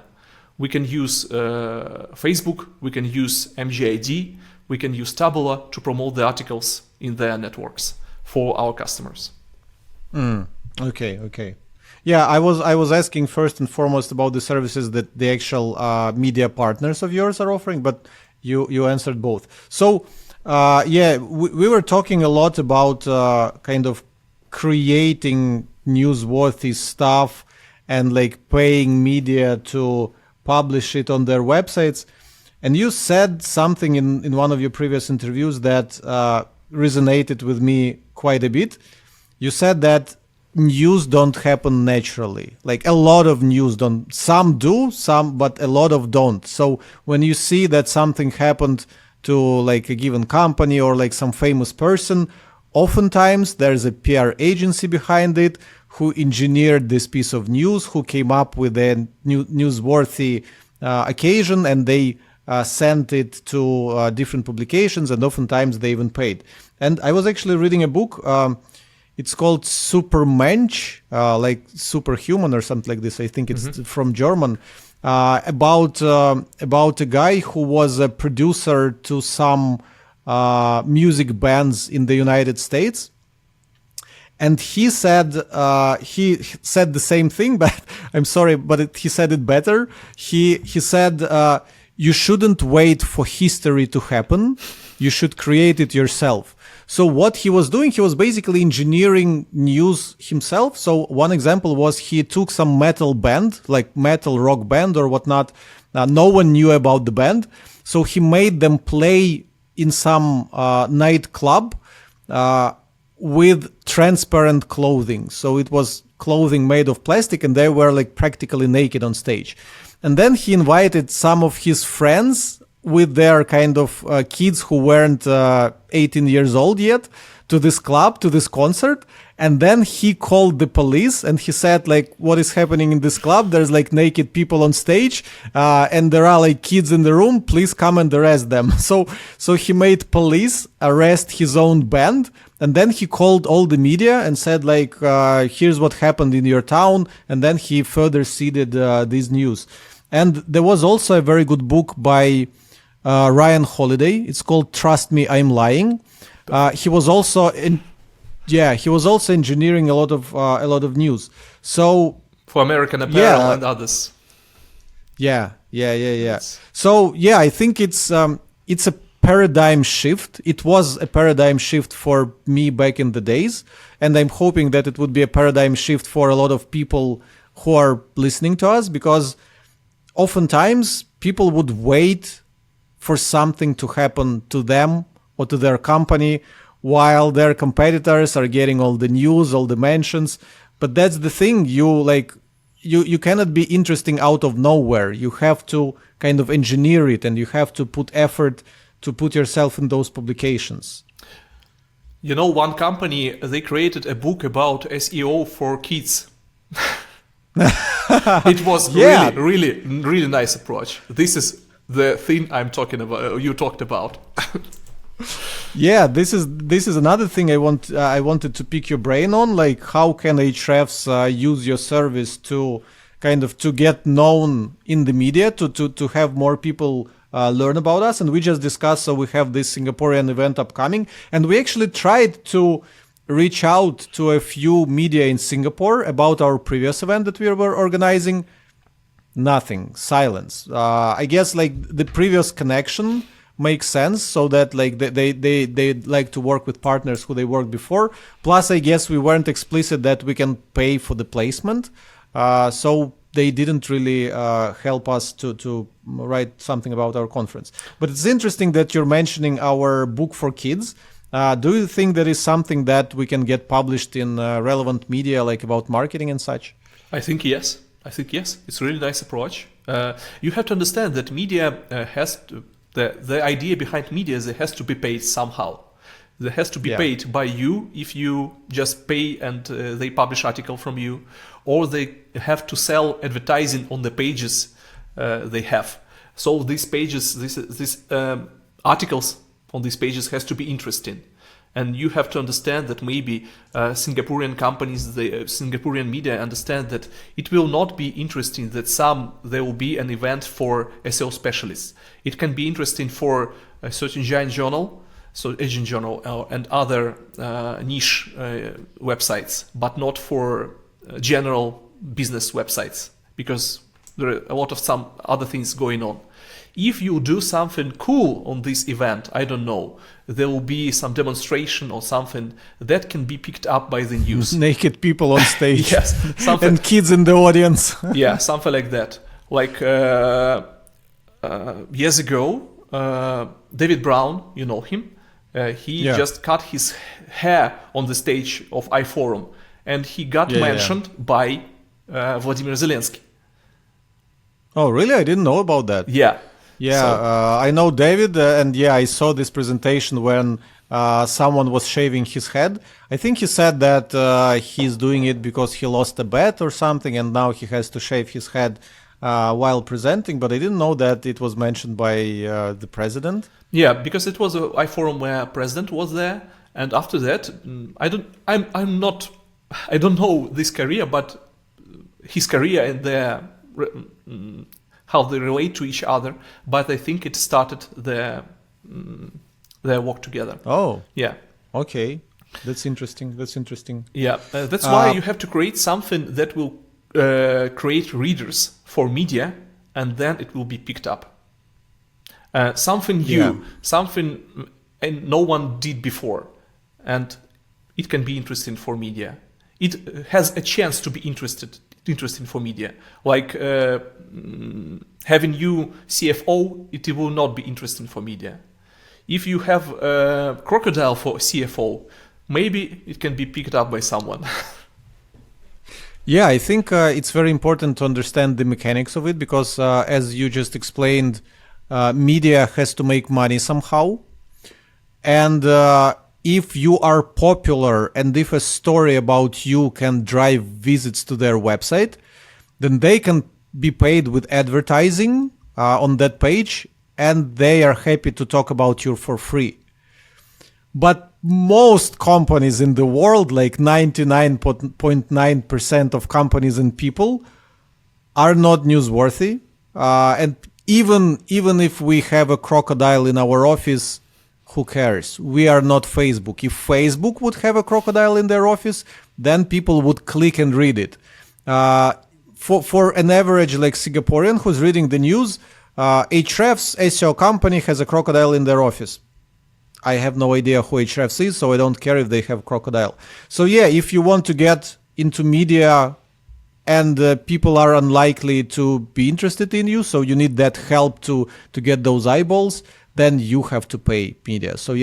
We can use Facebook, we can use MGID, we can use Tabula to promote the articles in their networks for our customers. Okay. Yeah, I was asking first and foremost about the services that the actual media partners of yours are offering, but you answered both. So we were talking a lot about kind of creating newsworthy stuff and like paying media to publish it on their websites. And you said something in one of your previous interviews that resonated with me quite a bit. You said that news don't happen naturally. Like a lot of news don't. Some do, but a lot of don't. So when you see that something happened to like a given company or like some famous person, oftentimes there's a PR agency behind it who engineered this piece of news, who came up with a newsworthy occasion, and they sent it to different publications, and oftentimes they even paid. And I was actually reading a book. It's called Supermensch, like superhuman or something like this. I think it's from German, about a guy who was a producer to some music bands in the United States. And he said the same thing, but I'm sorry, but he said it better. He said you shouldn't wait for history to happen. You should create it yourself. So what he was doing, he was basically engineering news himself. So one example was he took some metal band, like metal rock band or whatnot. No one knew about the band. So he made them play in some nightclub with transparent clothing. So it was clothing made of plastic, and they were like practically naked on stage. And then he invited some of his friends with their kind of kids who weren't 18 years old yet to this club, to this concert. And then he called the police and he said, like, what is happening in this club? There's like naked people on stage and there are like kids in the room. Please come and arrest them. So he made police arrest his own band. And then he called all the media and said, like, here's what happened in your town. And then he further seeded this news. And there was also a very good book by Ryan Holiday. It's called Trust Me, I'm Lying. He was also engineering a lot of news. So for American Apparel and others. Yeah. So I think it's a paradigm shift. It was a paradigm shift for me back in the days, and I'm hoping that it would be a paradigm shift for a lot of people who are listening to us, because oftentimes people would wait for something to happen to them or to their company while their competitors are getting all the news, all the mentions. But that's the thing, you cannot be interesting out of nowhere. You have to kind of engineer it, and you have to put effort to put yourself in those publications. You know, one company, they created a book about SEO for kids. It was really nice approach. This is the thing I'm talking about. You talked about. Yeah, this is another thing I wanted to pick your brain on. Like, how can Ahrefs use your service to kind of to get known in the media, to have more people learn about us? And we just discussed, so we have this Singaporean event upcoming, and we actually tried to reach out to a few media in Singapore about our previous event that we were organizing. Nothing, silence. I guess like the previous connection makes sense, so that like they like to work with partners who they worked before. Plus, I guess we weren't explicit that we can pay for the placement, so they didn't really help us to write something about our conference. But it's interesting that you're mentioning our book for kids. Do you think that is something that we can get published in relevant media, like about marketing and such? I think yes. It's a really nice approach. You have to understand that media has to, the idea behind media is it has to be paid somehow. It has to be paid by you if you just pay and they publish article from you, or they have to sell advertising on the pages they have. So these pages, these articles on these pages has to be interesting. And you have to understand that maybe Singaporean companies, the Singaporean media understand that it will not be interesting that there will be an event for SEO specialists. It can be interesting for a certain giant journal, so Asian journal and other niche websites, but not for general business websites, because there are a lot of some other things going on. If you do something cool on this event, I don't know, there will be some demonstration or something that can be picked up by the news. Naked people on stage. Yes, something. And kids in the audience. Yeah, something like that. Like years ago, David Brown, you know him, he just cut his hair on the stage of iForum, and he got mentioned by Vladimir Zelensky. Oh, really? I didn't know about that. Yeah. Yeah, So- I know David, and I saw this presentation when someone was shaving his head. I think he said that he's doing it because he lost a bet or something, and now he has to shave his head while presenting. But I didn't know that it was mentioned by the president. Yeah, because it was a iForum where president was there, and after that, I don't know this career, but his career and how they relate to each other. But I think it started their work together. Oh, Yeah. okay, that's interesting. Yeah, that's why you have to create something that will create readers for media, and then it will be picked up. Something new, something and no one did before, and it can be interesting for media. It has a chance to be interesting for media. Like having you CFO, it will not be interesting for media. If you have a crocodile for CFO, maybe it can be picked up by someone. Yeah, I think it's very important to understand the mechanics of it because, as you just explained, media has to make money somehow. And if you are popular and if a story about you can drive visits to their website, then they can be paid with advertising on that page, and they are happy to talk about you for free. But most companies in the world, like 99.9% of companies and people, are not newsworthy. And even if we have a crocodile in our office, who cares? We are not Facebook. If Facebook would have a crocodile in their office, then people would click and read it. For an average like Singaporean who's reading the news, Ahrefs SEO company has a crocodile in their office. I have no idea who Ahrefs is, so I don't care if they have crocodile. So if you want to get into media and people are unlikely to be interested in you, so you need that help to get those eyeballs, then you have to pay media. So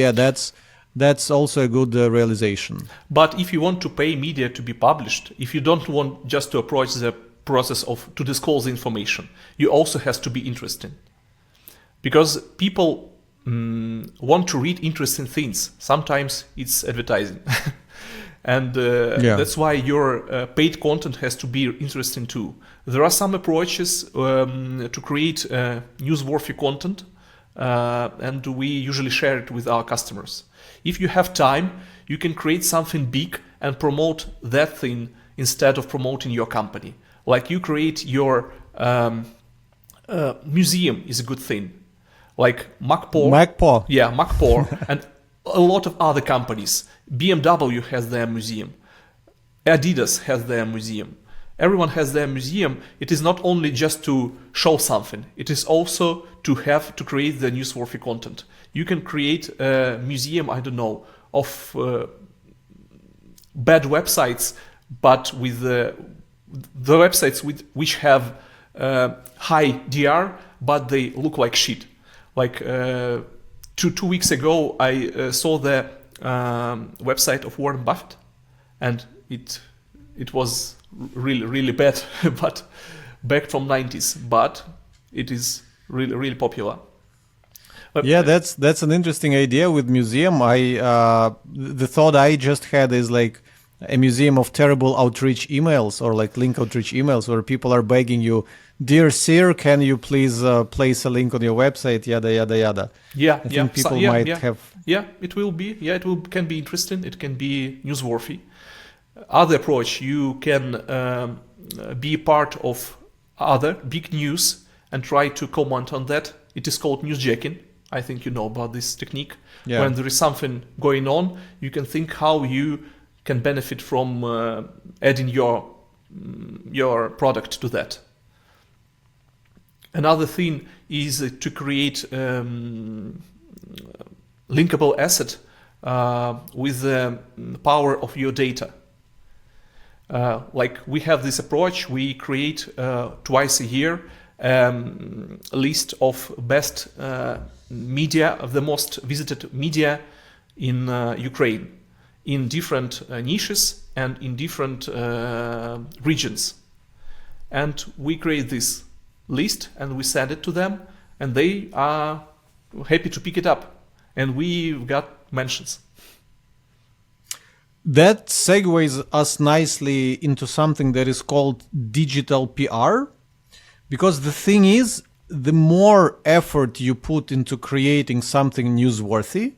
that's also a good realization. But if you want to pay media to be published, if you don't want just to approach the process to disclose the information, you also has to be interesting. Because people want to read interesting things. Sometimes it's advertising. And that's why your paid content has to be interesting too. There are some approaches to create newsworthy content, and we usually share it with our customers. If you have time, you can create something big and promote that thing instead of promoting your company. Like you create your museum is a good thing. Like MacPaw. Yeah, MacPaw and a lot of other companies. BMW has their museum. Adidas has their museum. Everyone has their museum. It is not only just to show something. It is also to create the newsworthy content. You can create a museum, I don't know, of bad websites, but with the websites which have high DR, but they look like shit. Like 2 weeks ago, I saw the website of Warren Buffett, and it was really bad, but back from 90s. But it is really popular. Yeah, that's an interesting idea with museum. The thought I just had is like a museum of terrible outreach emails or like link outreach emails where people are begging you, "Dear sir, can you please place a link on your website?" Yada yada yada. Yeah, I think people might have Yeah, it will be. Yeah, can be interesting. It can be newsworthy. Other approach, you can be part of other big news and try to comment on that. It is called newsjacking. I think you know about this technique. Yeah. When there is something going on, you can think how you can benefit from adding your product to that. Another thing is to create linkable asset with the power of your data. Like we have this approach, we create twice a year a list of best media, of the most visited media in Ukraine, in different niches and in different regions. And we create this list and we send it to them, and they are happy to pick it up. And we got mentions. That segues us nicely into something that is called digital PR. Because the thing is, the more effort you put into creating something newsworthy,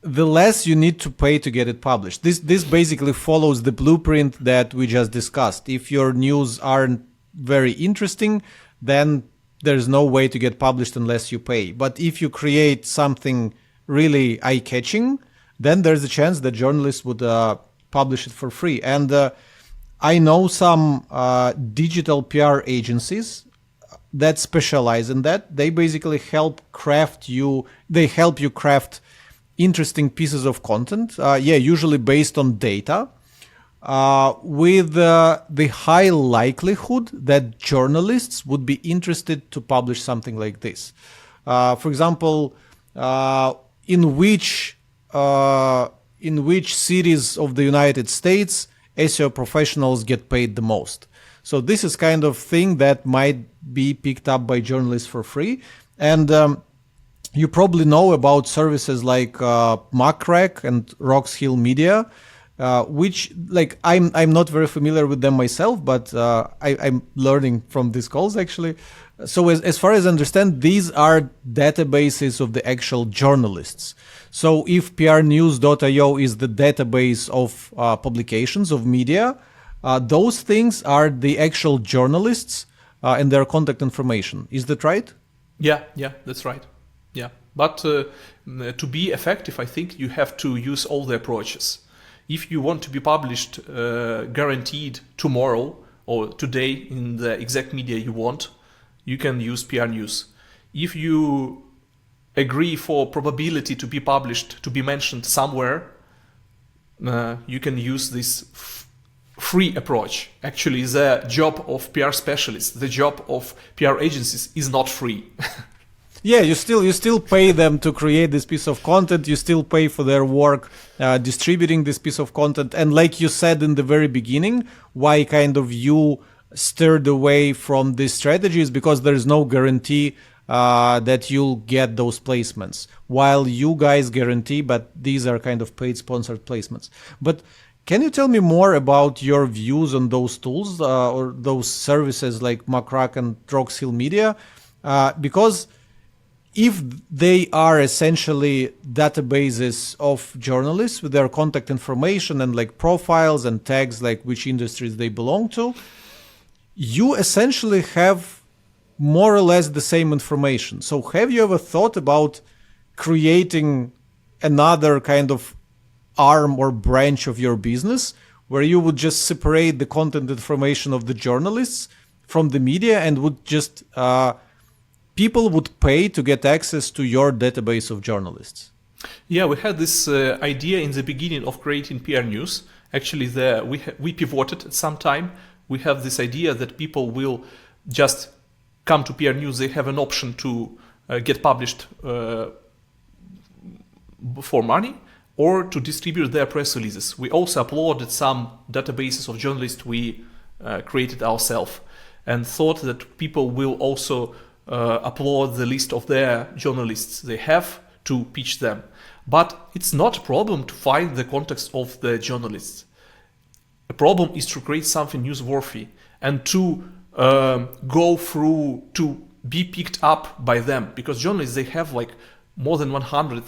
the less you need to pay to get it published. This basically follows the blueprint that we just discussed. If your news aren't very interesting, then there's no way to get published unless you pay. But if you create something really eye-catching, then there's a chance that journalists would publish it for free. And I know some digital PR agencies that specialize in that. They basically help you craft interesting pieces of content, usually based on data, with the high likelihood that journalists would be interested to publish something like this. For example, in which cities of the United States SEO professionals get paid the most. So this is kind of thing that might be picked up by journalists for free. And you probably know about services like Macrack and Rocks Hill Media, which like I'm not very familiar with them myself, but I'm learning from these calls actually. So as far as I understand, these are databases of the actual journalists. So if prnews.io is the database of publications of media, those things are the actual journalists and their contact information. Is that right? Yeah, that's right. Yeah, but to be effective, I think you have to use all the approaches. If you want to be published guaranteed tomorrow or today in the exact media you want, you can use PR News. If you agree for probability to be published, to be mentioned somewhere, you can use this free approach. Actually, the job of PR specialists, the job of PR agencies is not free. Yeah, you still pay them to create this piece of content. You still pay for their work distributing this piece of content. And like you said in the very beginning, why kind of you steered away from this strategy is because there is no guarantee that you'll get those placements, while you guys guarantee, but these are kind of paid sponsored placements. But can you tell me more about your views on those tools or those services like Macrack and Rocks Hill Media? Because if they are essentially databases of journalists with their contact information and like profiles and tags like which industries they belong to, you essentially have more or less the same information. So have you ever thought about creating another kind of arm or branch of your business where you would just separate the content information of the journalists from the media and would just people would pay to get access to your database of journalists? Yeah, we had this idea in the beginning of creating PR News. Actually, we pivoted at some time. We have this idea that people will just come to PR News. They have an option to get published for money or to distribute their press releases. We also uploaded some databases of journalists we created ourselves and thought that people will also upload the list of their journalists they have to pitch them. But it's not a problem to find the context of the journalists. The problem is to create something newsworthy and to go through, to be picked up by them. Because journalists, they have like more than 100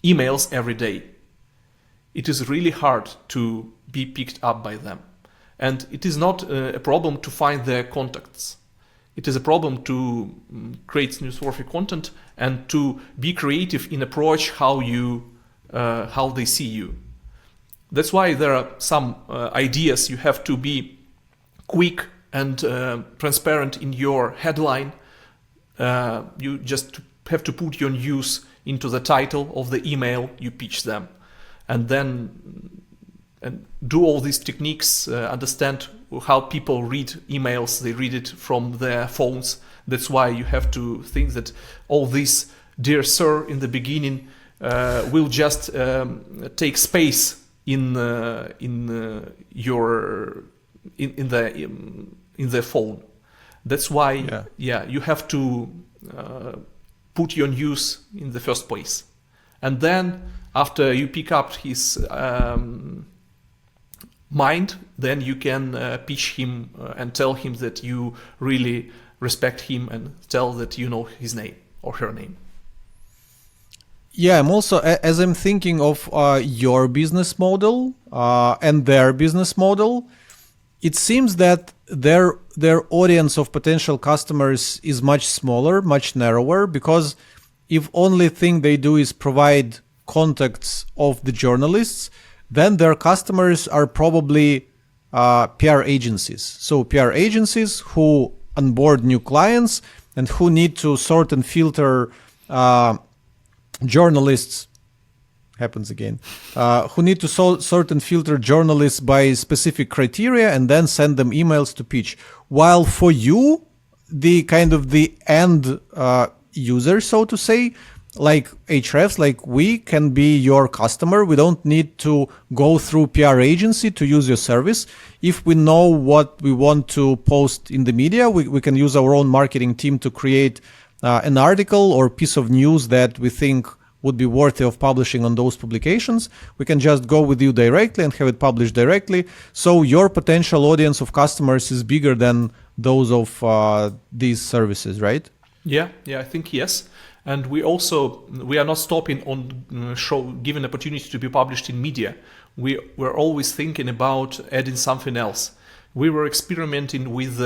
emails every day, it is really hard to be picked up by them. And it is not a problem to find their contacts. It is a problem to create newsworthy content and to be creative in approach how they see you. That's why there are some ideas. You have to be quick and transparent in your headline. You just have to put your news into the title of the email you pitch them, and then do all these techniques, understand how people read emails. They read it from their phones. That's why you have to think that all this "dear sir" in the beginning will just take space in the phone. That's why you have to put your news in the first place, and then after you pick up his mind, then you can pitch him and tell him that you really respect him and tell that you know his name or her name. Yeah, I'm also, as I'm thinking of your business model and their business model, it seems that their audience of potential customers is much smaller, much narrower, because if only thing they do is provide contacts of the journalists, then their customers are probably PR agencies. So PR agencies who onboard new clients and who need to sort and filter journalists, happens again, who need to sort and filter journalists by specific criteria and then send them emails to pitch. While for you, the kind of the end user, so to say, like Ahrefs, like we can be your customer. We don't need to go through PR agency to use your service. If we know what we want to post in the media, we can use our own marketing team to create an article or piece of news that we think would be worthy of publishing on those publications. We can just go with you directly and have it published directly. So your potential audience of customers is bigger than those of these services, right? Yeah, I think yes. And we are not stopping on giving opportunity to be published in media. We're always thinking about adding something else. We were experimenting with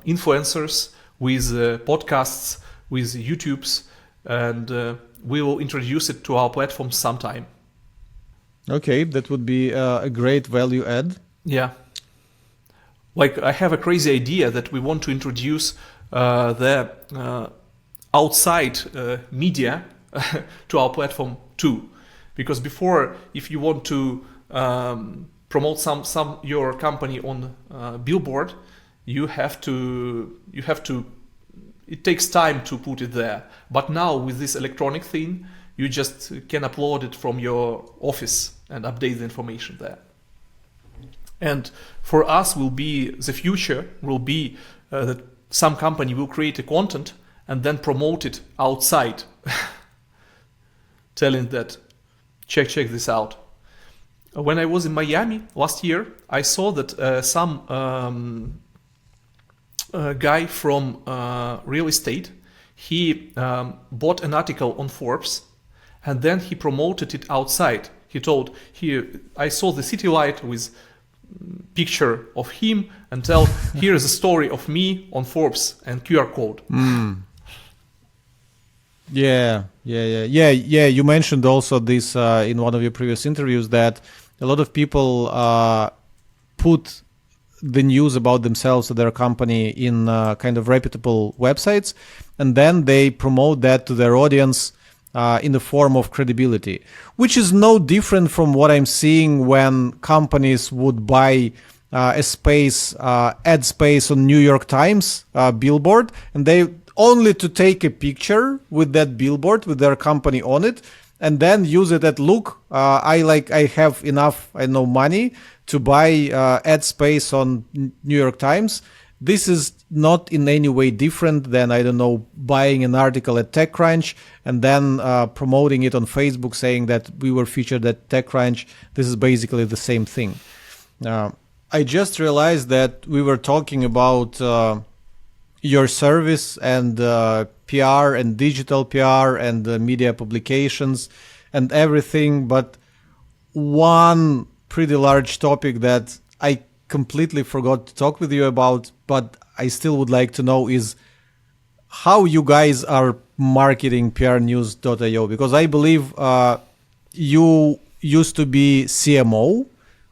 influencers, with podcasts, with YouTubes, and we will introduce it to our platform sometime. Okay, that would be a great value add. Yeah. Like I have a crazy idea that we want to introduce the outside media to our platform too, because before, if you want to promote some your company on billboard, you have to it takes time to put it there. But now with this electronic thing, you just can upload it from your office and update the information there. And for us, the future will be that some company will create a content and then promote it outside, telling that, check this out. When I was in Miami last year, I saw that some guy from real estate, he bought an article on Forbes and then he promoted it outside. He told, here, I saw the city light with picture of him and tell, here is a story of me on Forbes and QR code. Yeah. You mentioned also this in one of your previous interviews, that a lot of people put the news about themselves or their company in kind of reputable websites, and then they promote that to their audience in the form of credibility, which is no different from what I'm seeing when companies would buy ad space on New York Times billboard, and they only to take a picture with that billboard with their company on it, and then use it at look. I have enough money to buy ad space on New York Times. This is not in any way different than, buying an article at TechCrunch and then promoting it on Facebook saying that we were featured at TechCrunch. This is basically the same thing. I just realized that we were talking about your service and PR and digital PR and media publications and everything. But one pretty large topic that I completely forgot to talk with you about, but I still would like to know is how you guys are marketing prnews.io, because I believe you used to be CMO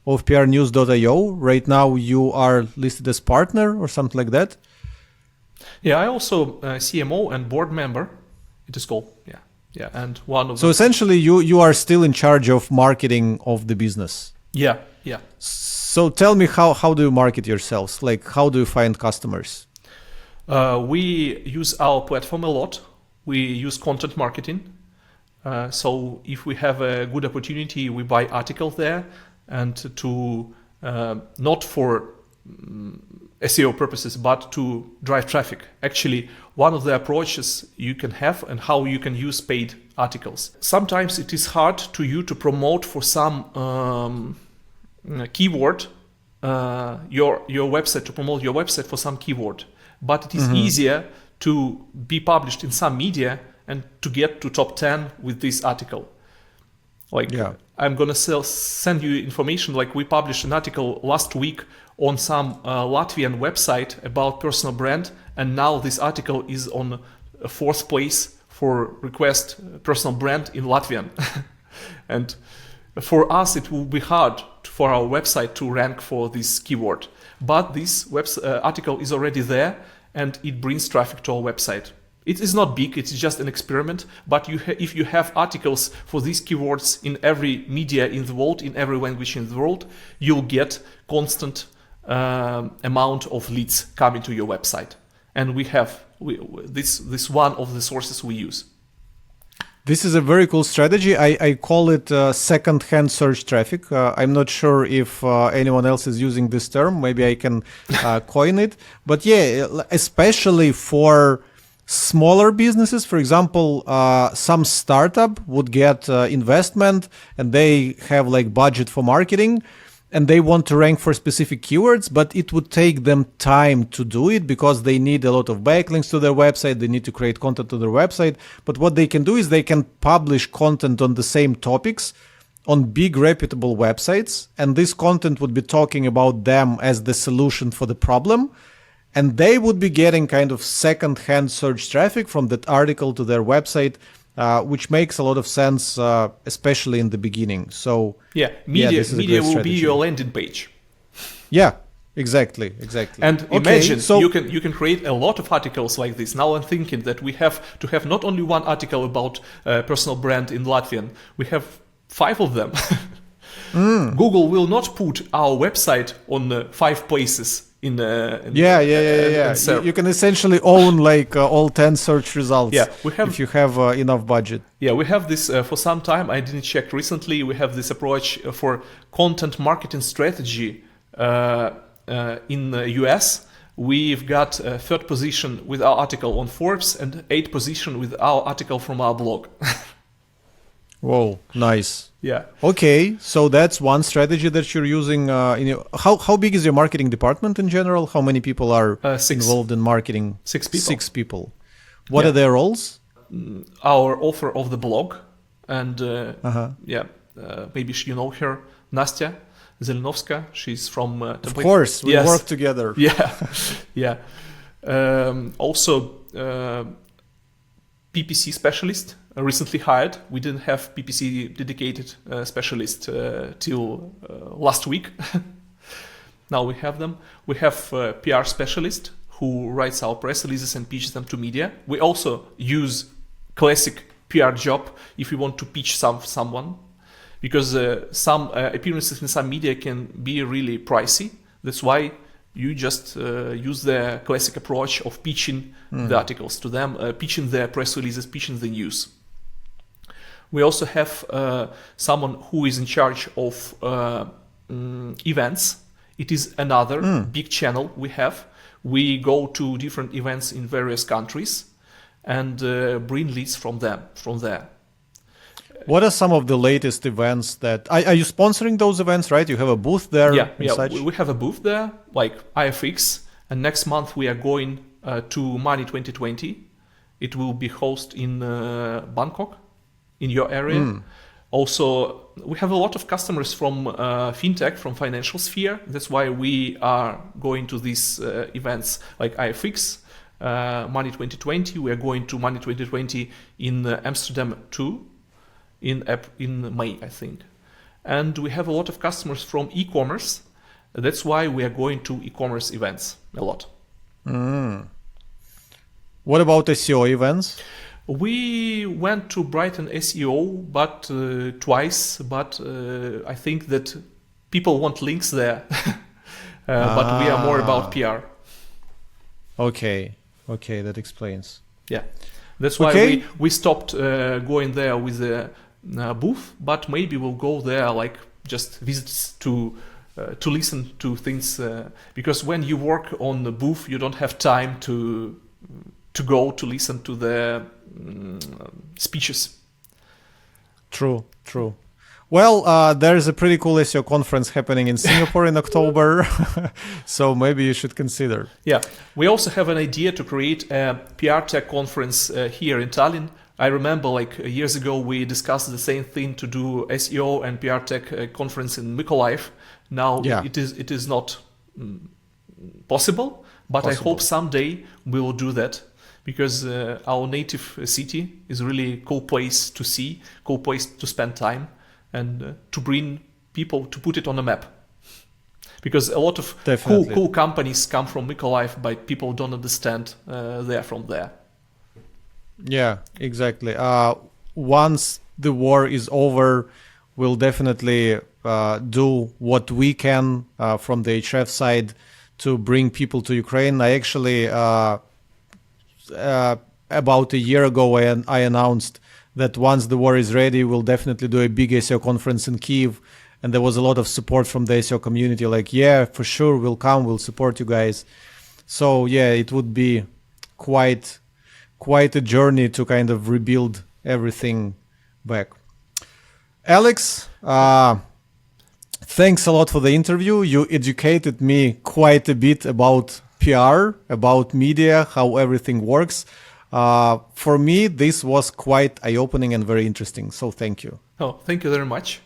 of prnews.io. Right now you are listed as partner or something like that. Yeah, I also CMO and board member. It is called, yeah, and one of. So essentially, you are still in charge of marketing of the business. Yeah. So tell me, how do you market yourselves? Like, how do you find customers? We use our platform a lot. We use content marketing. So if we have a good opportunity, we buy articles there, and to not for SEO purposes, but to drive traffic. Actually, one of the approaches you can have and how you can use paid articles. Sometimes it is hard to you to promote for some keyword your website, to promote your website for some keyword. But it is easier to be published in some media and to get to top 10 with this article. Like, I'm gonna send you information. Like, we published an article last week on some Latvian website about personal brand, and now this article is on fourth place for request personal brand in Latvian. And for us, it will be hard for our website to rank for this keyword. But this article is already there, and it brings traffic to our website. It is not big, it's just an experiment, but if you have articles for these keywords in every media in the world, in every language in the world, you'll get constant amount of leads coming to your website. And this one of the sources we use. This is a very cool strategy. I call it second-hand search traffic. I'm not sure if anyone else is using this term. Maybe I can coin it. But yeah, especially for smaller businesses, for example, some startup would get investment and they have like budget for marketing and they want to rank for specific keywords, but it would take them time to do it because they need a lot of backlinks to their website. They need to create content to their website. But what they can do is they can publish content on the same topics on big reputable websites. And this content would be talking about them as the solution for the problem. And they would be getting kind of second-hand search traffic from that article to their website, which makes a lot of sense, especially in the beginning. So media will be your landing page. Yeah, exactly. And imagine you can create a lot of articles like this. Now I'm thinking that we have to have not only one article about personal brand in Latvian. We have 5 of them. Google will not put our website on 5 places. You can essentially own like all 10 search results if you have enough budget. Yeah, we have this for some time. I didn't check recently. We have this approach for content marketing strategy in the US. We've got 3rd position with our article on Forbes and 8th position with our article from our blog. Whoa, nice. Yeah. Okay, so that's one strategy that you're using. How big is your marketing department in general? How many people are 6. involved in marketing? 6 people. 6 people. What are their roles? Our author of the blog, and maybe you know her, Nastya Zelenovska. She's from. Of course, we work together. Yeah. Also, PPC specialist. Recently hired. We didn't have PPC dedicated specialist till last week. Now we have them. We have a PR specialist who writes our press releases and pitches them to media. We also use classic PR job if we want to pitch someone, because some appearances in some media can be really pricey. That's why you just use the classic approach of pitching the articles to them, pitching their press releases, pitching the news. We also have someone who is in charge of events. It is another big channel we have. We go to different events in various countries and bring leads from there. What are some of the latest events that... Are you sponsoring those events, right? You have a booth there? Yeah. We have a booth there, like Ahrefs. And next month we are going to Money 2020. It will be hosted in Bangkok, in your area. Also, we have a lot of customers from fintech, from financial sphere. That's why we are going to these events like Ahrefs, Money 2020. We are going to Money 2020 in Amsterdam too, in May, I think. And we have a lot of customers from e-commerce. That's why we are going to e-commerce events a lot. What about SEO events? We went to Brighton SEO, but twice. But I think that people want links there. But we are more about PR. Okay, that explains. Yeah, that's why we stopped going there with the booth. But maybe we'll go there like just visits to listen to things. Because when you work on the booth, you don't have time to go to listen to the speeches. True. Well, there's a pretty cool SEO conference happening in Singapore in October, so maybe you should consider. Yeah, we also have an idea to create a PR Tech conference here in Tallinn. I remember like years ago we discussed the same thing to do SEO and PR Tech conference in Mykolaiv. Now it is not possible, but I hope someday we will do that. Because our native city is really a cool place to see, cool place to spend time, and to bring people to put it on the map. Because a lot of cool companies come from Mykolaiv, but people don't understand they're from there. Yeah, exactly. Once the war is over, we'll definitely do what we can from the Ahrefs side to bring people to Ukraine. I actually... about a year ago, I announced that once the war is ready, we'll definitely do a big SEO conference in Kyiv. And there was a lot of support from the SEO community, like, yeah, for sure, we'll come, we'll support you guys. So yeah, it would be quite a journey to kind of rebuild everything back. Alex, thanks a lot for the interview. You educated me quite a bit about PR, about media, how everything works. For me, this was quite eye-opening and very interesting. So thank you. Oh, thank you very much.